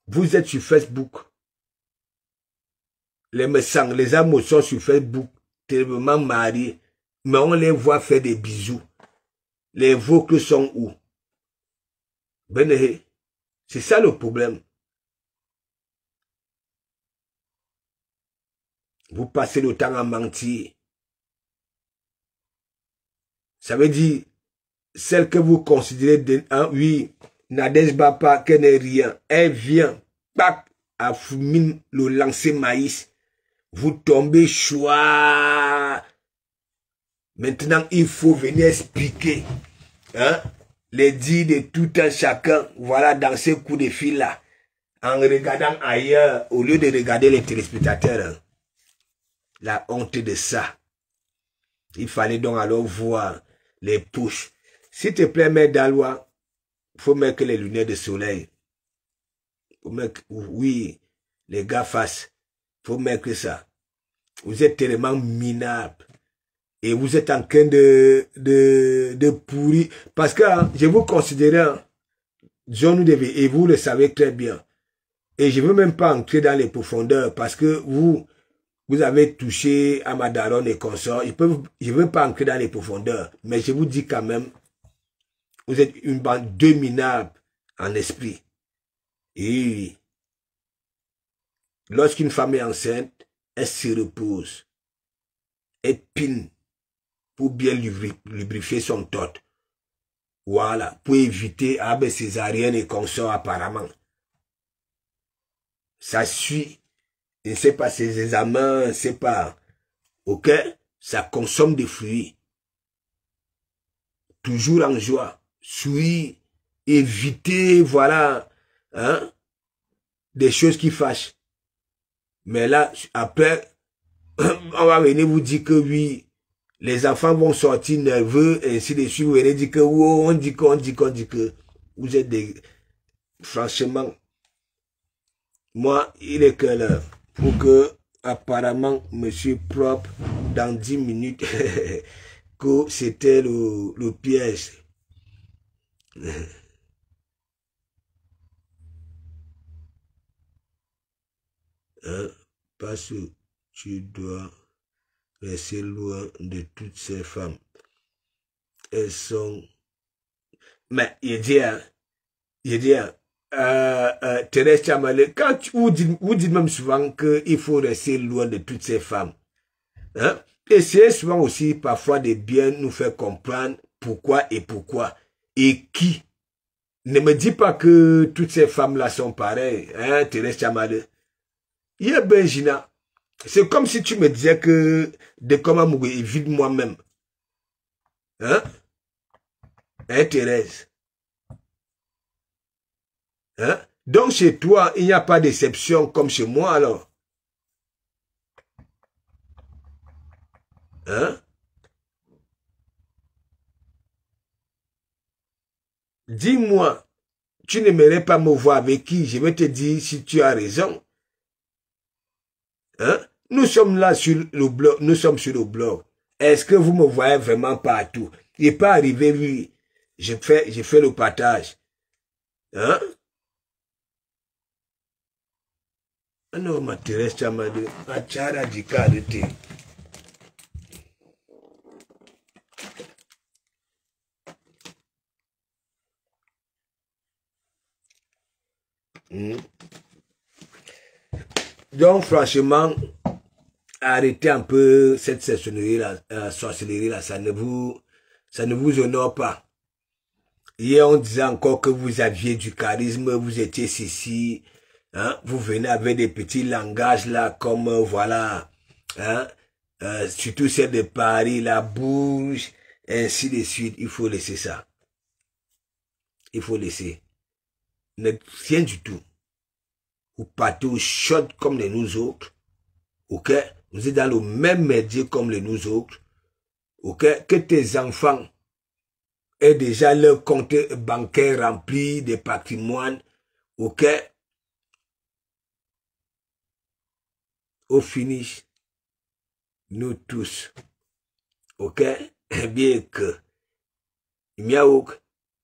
vous êtes sur Facebook, les messants, les amours sont sur Facebook, terriblement mariés, mais on les voit faire des bisous. Les vocaux sont où? Benehe, c'est ça le problème. Vous passez le temps à mentir. Ça veut dire, celle que vous considérez, oui, Nadège Bapa, qu'elle n'est rien, elle vient, pac, à Foumine, le lancer maïs. Vous tombez choix. Maintenant, il faut venir expliquer, hein, les dits de tout un chacun, voilà, dans ces coups de fil-là, en regardant ailleurs, au lieu de regarder les téléspectateurs. Hein. La honte de ça. Il fallait donc alors voir les push. S'il te plaît, mec Dalois, faut mettre les lunettes de soleil. Faut mettre, oui, les gars face. Faut mettre ça. Vous êtes tellement minable. Et vous êtes en train de pourrir. Parce que hein, je vous considère, John devait, et vous le savez très bien. Et je ne veux même pas entrer dans les profondeurs parce que vous avez touché à ma daronne et consorts. Je ne veux pas entrer dans les profondeurs. Mais je vous dis quand même, vous êtes une bande de minables en esprit. Et lorsqu'une femme est enceinte, elle se repose. Elle pine pour bien lubrifier son tot. Voilà, pour éviter césarienne et consorts apparemment. Ça suit. Je ne sais pas ses examens, je ne sais pas. Ok? Ça consomme des fruits. Toujours en joie. Suit, éviter, voilà, hein, des choses qui fâchent. Mais là, après, on va venir vous dire que oui, les enfants vont sortir nerveux, et ainsi de suite. Vous venez dire que, oh, on dit que, vous êtes des, franchement, moi, il est quelle heure? Pour que, apparemment, monsieur propre, dans 10 minutes, que c'était le piège. Hein? Parce que tu dois rester loin de toutes ces femmes. Elles sont... Mais, il dit, Thérèse Tchamalé, quand vous dites même souvent qu'il faut rester loin de toutes ces femmes, hein? Essayez souvent aussi parfois de bien nous faire comprendre pourquoi et qui. Ne me dis pas que toutes ces femmes-là sont pareilles, hein, Thérèse Tchamalé. Il y a Benjina. C'est comme si tu me disais que de comment mourir est vide moi-même. Hein? Hein, Thérèse? Hein? Donc chez toi, il n'y a pas d'exception comme chez moi alors. Hein? Dis-moi, tu n'aimerais pas me voir avec qui? Je vais te dire si tu as raison. Hein? Nous sommes là sur le blog, nous sommes sur le blog. Est-ce que vous me voyez vraiment partout? Il n'est pas arrivé, oui. Je fais le partage. Hein? Ah non, ma Thérèse Tchamadé, ma tchara du cas de thé. Donc, franchement, arrêtez un peu cette sorcellerie-là, ça ne vous honore pas. Hier, on disait encore que vous aviez du charisme, vous étiez ceci, hein, vous venez avec des petits langages là, comme, voilà, hein, surtout celle de Paris, la bouche, ainsi de suite. Il faut laisser ça. Il faut laisser. Rien du tout. Vous partez au shot comme les nous autres. Ok? Vous êtes dans le même métier comme les nous autres. Ok? Que tes enfants aient déjà leur compte bancaire rempli de patrimoine, ok? Au finish, nous tous, ok? Bien que, miaouk,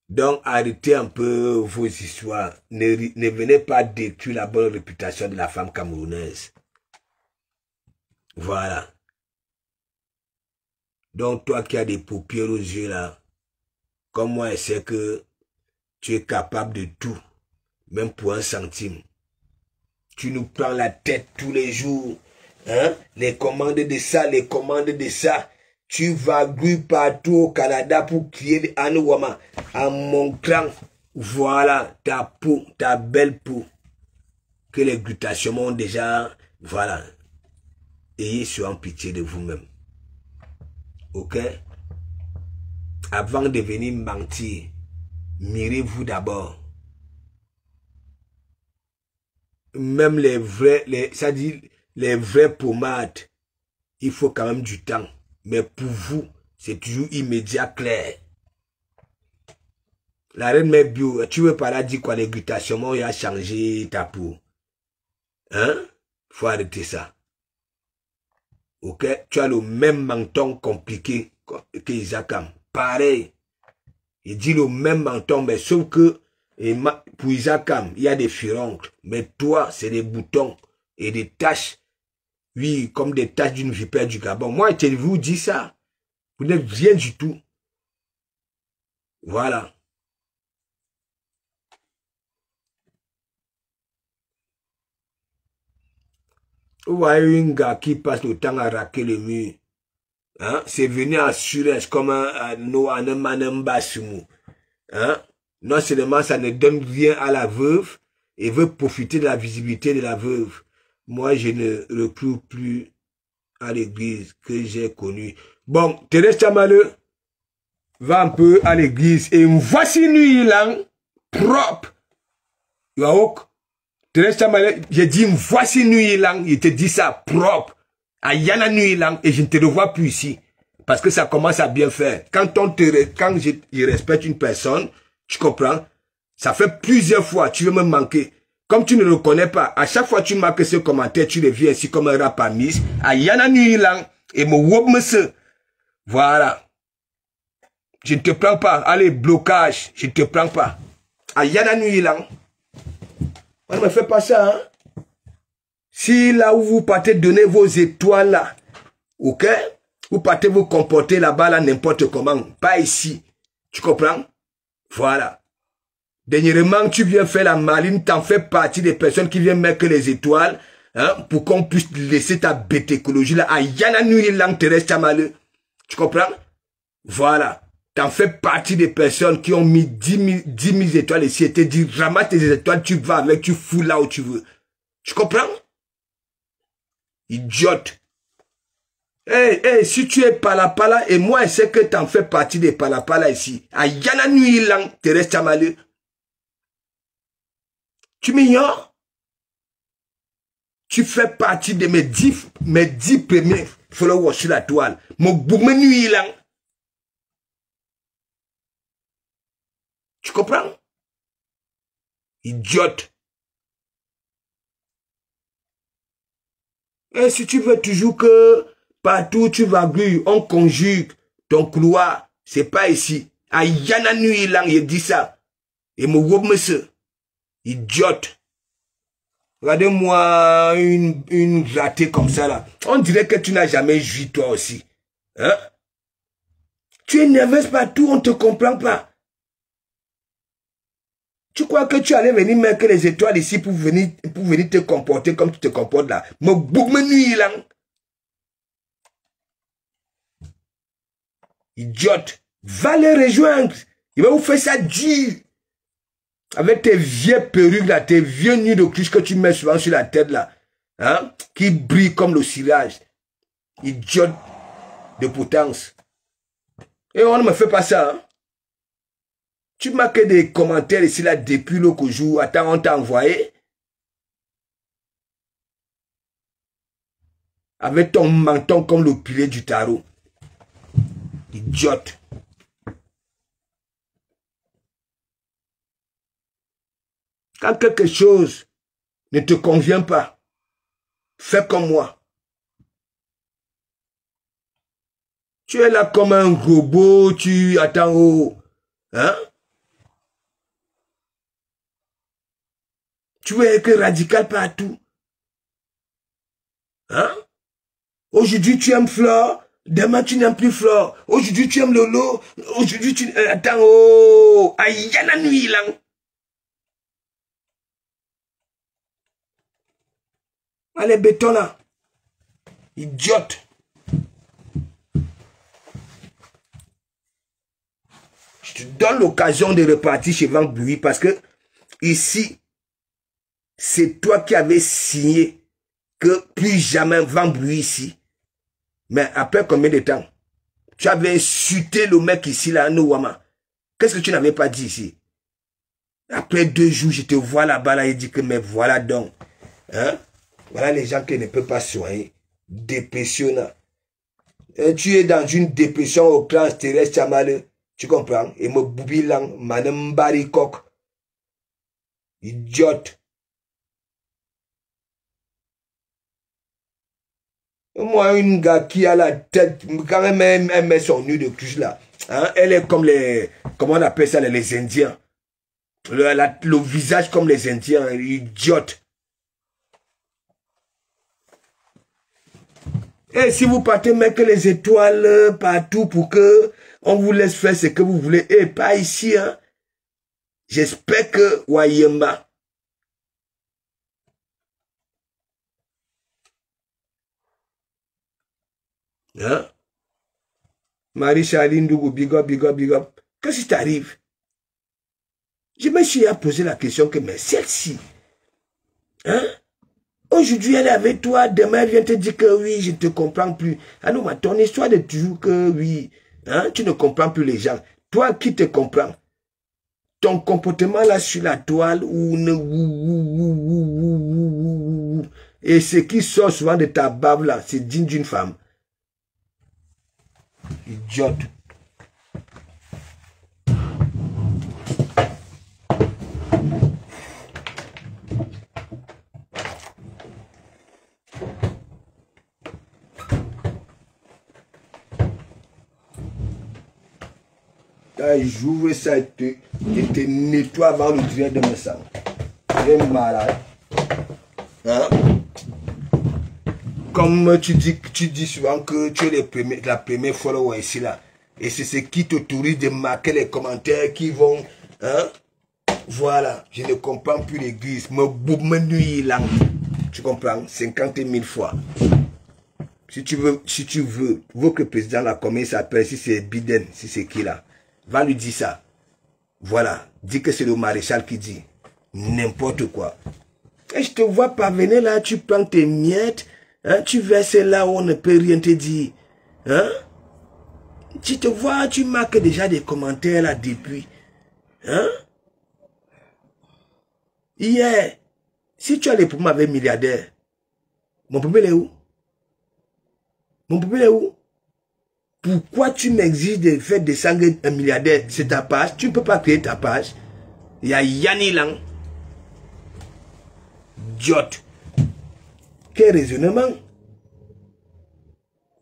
donc arrêtez un peu vos histoires. Ne venez pas détruire la bonne réputation de la femme camerounaise. Voilà. Donc toi qui as des paupières aux yeux là, comme moi, je sais que tu es capable de tout, même pour 1 centime. Tu nous prends la tête tous les jours, hein? Les commandes de ça, les commandes de ça. Tu vas grouiller partout au Canada pour crier en Ouama, en montrant, voilà, ta peau, ta belle peau, que les glutations ont déjà, voilà. Ayez souvent pitié de vous-même. Ok? Avant de venir mentir, mirez-vous d'abord. Même les vrais, ça dit, les vraies pommades, il faut quand même du temps. Mais pour vous, c'est toujours immédiat, clair. La reine mère bio, tu veux pas là dire quoi, les glutations, il a changé ta peau. Hein? Faut arrêter ça. Ok? Tu as le même menton compliqué que Isakam. Pareil. Il dit le même menton, mais sauf que pour Isakam, il y a des furoncles. Mais toi, c'est des boutons et des taches. Oui, comme des taches d'une vipère du Gabon. Moi, je vous dis ça. Vous n'êtes rien du tout. Voilà. Vous voyez un gars qui passe le temps à raquer le mur. Hein? C'est venu en surèche comme un Manembassumou. Hein? Non seulement ça ne donne rien à la veuve, et veut profiter de la visibilité de la veuve. Moi, je ne recrute plus à l'église que j'ai connue. Bon, Thérèse Tchamaleu va un peu à l'église et voici nuit là, propre. Yaouk, Thérèse Tchamaleu, j'ai dit voici nuit là, il te dit ça propre. À Yana nuit là, et je ne te revois plus ici. Parce que ça commence à bien faire. Quand je respecte une personne, tu comprends? Ça fait plusieurs fois, tu veux me manquer. Comme tu ne le connais pas, à chaque fois que tu marques ce commentaire, tu reviens ici comme un rap à Miss. À Yana nuit là, et me wop me. Voilà. Je ne te prends pas. Allez, blocage, je ne te prends pas. À Yana nuit là. On ne me fait pas ça, hein? Si là où vous partez donner vos étoiles là, ok? Vous partez vous comporter là-bas là n'importe comment, pas ici. Tu comprends? Voilà. Dernièrement, tu viens faire la maline, t'en fais partie des personnes qui viennent mettre les étoiles, hein, pour qu'on puisse laisser ta bête écologie là. À Yana Nui Lang Thérèse Tchamaleu. Tu comprends? Voilà. T'en fais partie des personnes qui ont mis 10 000 étoiles ici et te dit, ramasse tes étoiles, tu vas avec, tu fous là où tu veux. Tu comprends? Idiote. Hey, si tu es palapala, et moi je sais que tu en fais partie des palapala ici. À Yana Nui Lang, Thérèse Tchamaleu. Tu m'ignores? Tu fais partie de mes 10 premiers followers sur la toile. Mon boumé Nui Lang. Tu comprends? Idiote. Et si tu veux toujours que partout où tu vas gluer, on conjugue ton couloir, c'est pas ici. À Yana Nui Lang, il dit ça. Et mon gros monsieur, idiote. Regardez-moi une ratée comme ça là. On dirait que tu n'as jamais joui toi aussi. Hein? Tu es nerveuse partout, on ne te comprend pas. Tu crois que tu allais venir mettre les étoiles ici pour venir te comporter comme tu te comportes là. Mon boum nuit là. Idiote. Va les rejoindre. Il va vous faire ça dur. Avec tes vieilles perruques là, tes vieux nuits de cruche que tu mets souvent sur la tête là. Hein? Qui brillent comme le cirage. Idiote de potence. Et on ne me fait pas ça. Hein? Tu marques des commentaires ici là depuis l'autre jour. Attends, on t'a envoyé. Avec ton menton comme le pilier du tarot. Idiote. Quand quelque chose ne te convient pas, fais comme moi. Tu es là comme un robot, tu attends au... Hein? Tu es que radical partout. Hein? Aujourd'hui, tu aimes Flore. Demain, tu n'aimes plus Flore. Aujourd'hui, tu aimes Lolo. Aujourd'hui, tu... attends, oh! Aïe, il y a la nuit, là. Allez, béton, là. Idiote. Je te donne l'occasion de repartir chez Van Blouy parce que ici, c'est toi qui avais signé que plus jamais Van Blouy ici. Mais après combien de temps? Tu avais insulté le mec ici, là, à Nouama. Qu'est-ce que tu n'avais pas dit ici? Après 2 jours, je te vois là-bas, là, il dit que, mais voilà donc. Hein? Voilà les gens qui ne peuvent pas soigner. Dépressionnant. Tu es dans une dépression au plan terrestre, Chamale. Tu comprends? Et me boubilang, madame barikok. Idiote. Moi, une gars qui a la tête, quand même, elle met son nœud de cuisse là. Hein? Elle est comme les, comment on appelle ça, les Indiens. Le visage comme les Indiens, idiote. Et si vous partez mettre les étoiles partout pour que on vous laisse faire ce que vous voulez, et pas ici, hein. J'espère que Wayemba. Hein? Marie-Charline Dougou, big up, big up, big up. Qu'est-ce qui t'arrive? Je me suis posé la question que, mais celle-ci, hein? Aujourd'hui, elle est avec toi, demain, elle vient te dire que oui, je ne te comprends plus. Ah non, mais ton histoire de toujours que oui, hein, tu ne comprends plus les gens. Toi qui te comprends, ton comportement là sur la toile, et ce qui sort souvent de ta bave là, c'est digne d'une femme. Idiote. J'ouvre ça et te nettoie avant le direct de mes sangs. Tu es malade. Hein? Comme tu dis souvent que tu es la première follower ici là. Et c'est ce qui t'autorise de marquer les commentaires qui vont. Hein? Voilà. Je ne comprends plus l'église. Me nuit là. Tu comprends? 50 000 fois. Si tu veux que le président là, comment il s'appelle, si c'est Biden, si c'est qui là, va lui dire ça. Voilà. Dis que c'est le maréchal qui dit. N'importe quoi. Et je te vois parvenir là, tu prends tes miettes, hein, tu verses là où on ne peut rien te dire. Hein? Tu te vois, tu marques déjà des commentaires là depuis. Hein? Hier, si tu as les problèmes avec milliardaires, mon problème est où? Mon problème est où? Pourquoi tu m'exiges de faire descendre un milliardaire? C'est ta page. Tu ne peux pas créer ta page. Il y a Yanni Lang. Idiote. Quel raisonnement?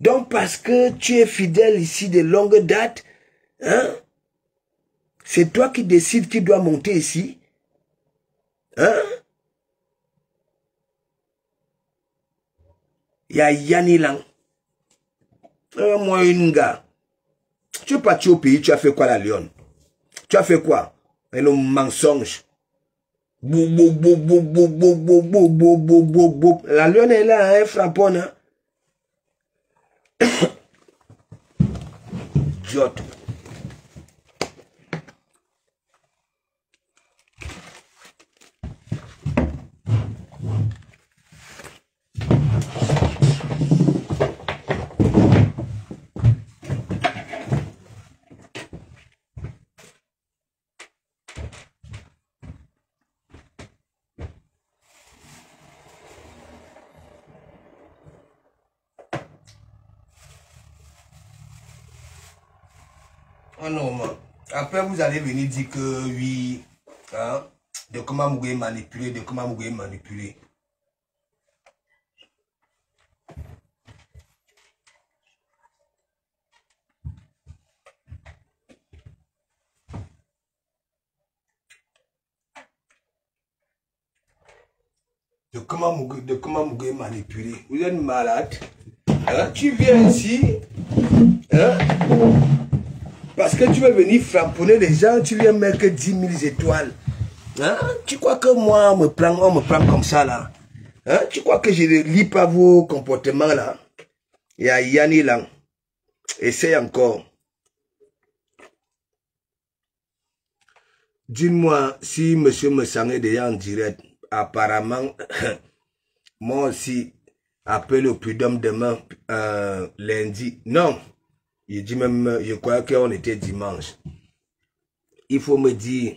Donc parce que tu es fidèle ici de longue date, hein? C'est toi qui décides qui doit monter ici. Hein? Il y a Yanni Lang. Moi, une gars. Tu es parti au pays, tu as fait quoi la Lyon? Tu as fait quoi? Et le mensonge. La Lyon est là, hein, frapponne. Hein? Idiote. Oh non, man. Après, vous allez venir dire que oui, hein, de comment vous pouvez manipuler, de comment vous pouvez manipuler. De comment vous pouvez manipuler. Vous êtes malade. Hein? Tu viens ici. Hein? Parce que tu veux venir framponner les gens, tu viens mettre 10 000 étoiles. Hein? Tu crois que moi, on me prend comme ça là? Hein? Tu crois que je ne lis pas vos comportements là? Il y a Yanni là. Essaye encore. Dis-moi si monsieur me sent déjà en direct. Apparemment, moi aussi, appelle au prud'homme demain, lundi. Non, je dis même, je crois qu'on était dimanche. Il faut me dire,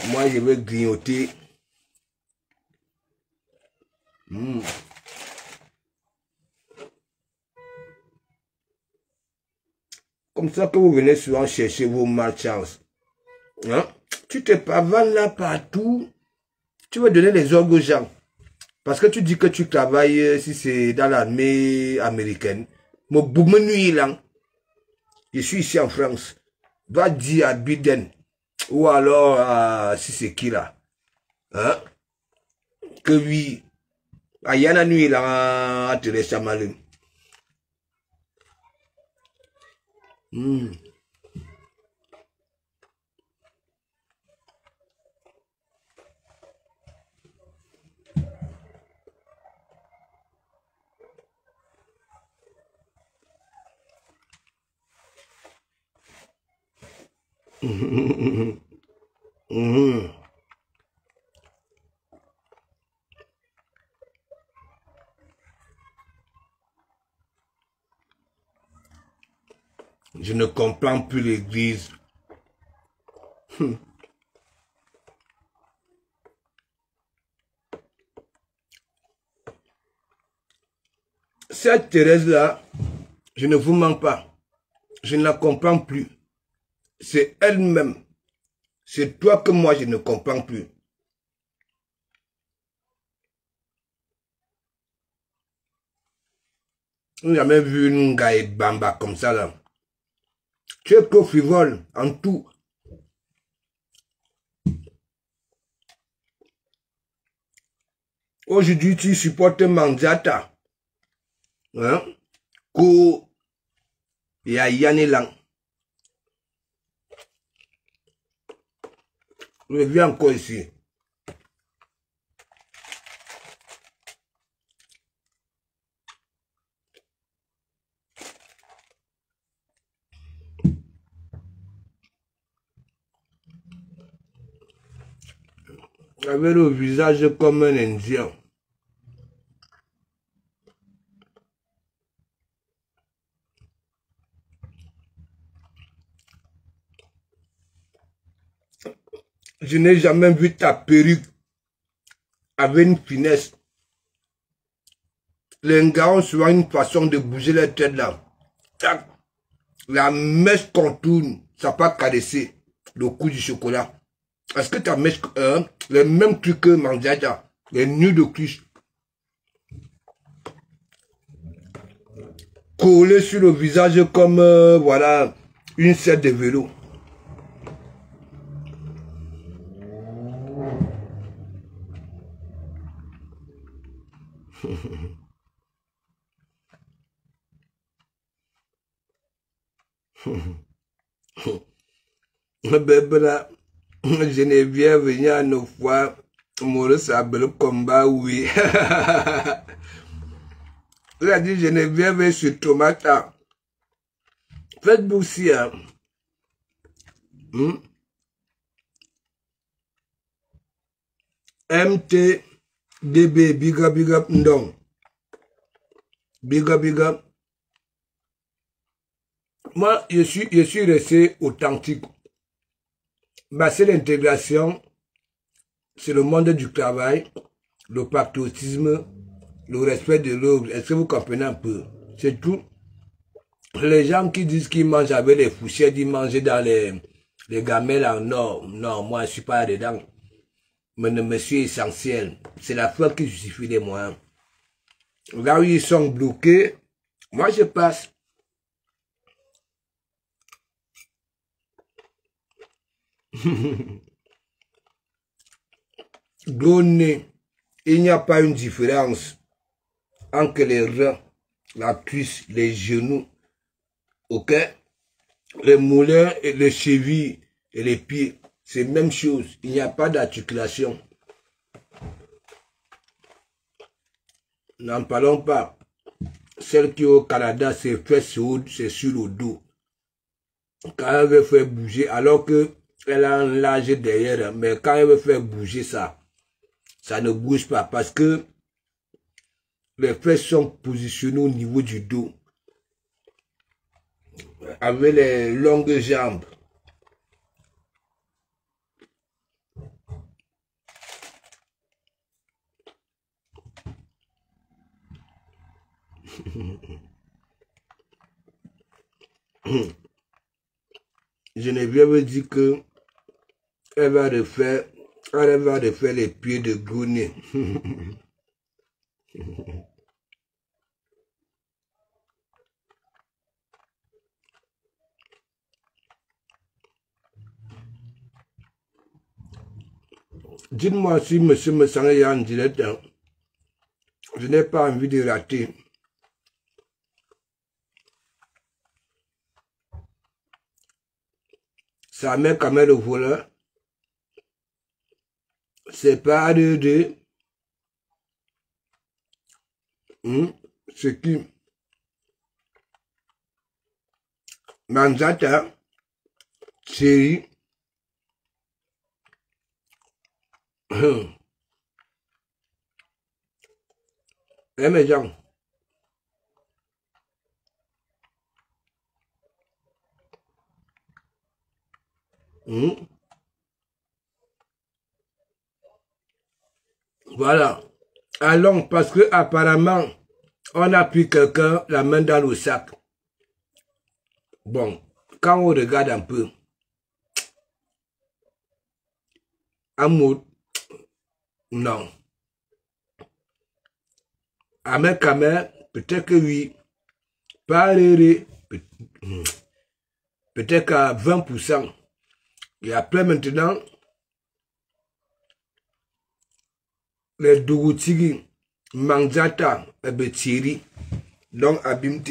moi je veux grignoter. Comme ça que vous venez souvent chercher vos malchances. Hein? Tu te pavanes là partout. Tu veux donner les ordres aux gens. Parce que tu dis que tu travailles, si c'est dans l'armée américaine. Mon boum nuit là. Je suis ici en France. Va dire à Biden. Ou alors si c'est qui là. Hein? Que oui. Il y a la nuit là. Tu restes à mal. Je ne comprends plus l'église. Cette Thérèse-là, je ne vous mens pas. Je ne la comprends plus. C'est elle-même. C'est toi que moi, je ne comprends plus. On n'a jamais vu une gars bamba comme ça, là. Tu es trop frivole en tout. Aujourd'hui, tu supportes Mandiata. Hein? Ko ya Yanni Lang. Je viens encore ici. Avec le visage comme un Indien. Je n'ai jamais vu ta perruque avec une finesse. Les gars ont souvent une façon de bouger la tête là. Tac. La mèche contourne, ça pas caresser le cou du chocolat. Est-ce que ta mèche, le même truc que Mandiata, les nœuds de cuisse, collés sur le visage comme, voilà, une selle de vélo. Bébé, Geneviève venir à nos fois, Maurice a le combat, oui. Il a dit Geneviève est sur Tomata. Facebook aussi, hein. MTDB, big up, non. Big up. Moi, je suis resté authentique. Ma seule intégration, c'est le monde du travail, le patriotisme, le respect de l'autre. Est-ce que vous comprenez un peu? C'est tout. Les gens qui disent qu'ils mangent avec les fourchettes, ils mangent dans Les gamelles en or, non, moi je suis pas dedans. Mais le monsieur essentiel, c'est la foi qui justifie les moyens. Là où ils sont bloqués, moi je passe. Donné, il n'y a pas une différence entre les reins, la cuisse, les genoux, ok? Les mollets, et les chevilles et les pieds, c'est la même chose. Il n'y a pas d'articulation. N'en parlons pas. Celle qui est au Canada, c'est fait sur le dos. Quand elle veut faire bouger, alors que elle a un large derrière, mais quand elle veut faire bouger ça, ça ne bouge pas parce que les fesses sont positionnées au niveau du dos. Avec les longues jambes. Geneviève dit que elle va refaire les pieds de Gouné. Dites-moi si monsieur me sent en direct. Hein. Je n'ai pas envie de rater. Ça met quand même le voleur. C'est pas de ce qui Manzata, série. Mes gens. Voilà. Allons, parce que apparemment, on a pris quelqu'un la main dans le sac. Bon, quand on regarde un peu, Amour, non. Avec Kamer, peut-être que oui. Pas peut-être qu'à 20%. Et après maintenant, les Dougoutigui, Manzata, Thierry, donc Abimte.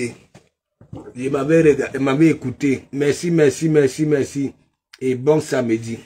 Il m'avait écouté. Merci, merci, merci, merci. Et bon samedi.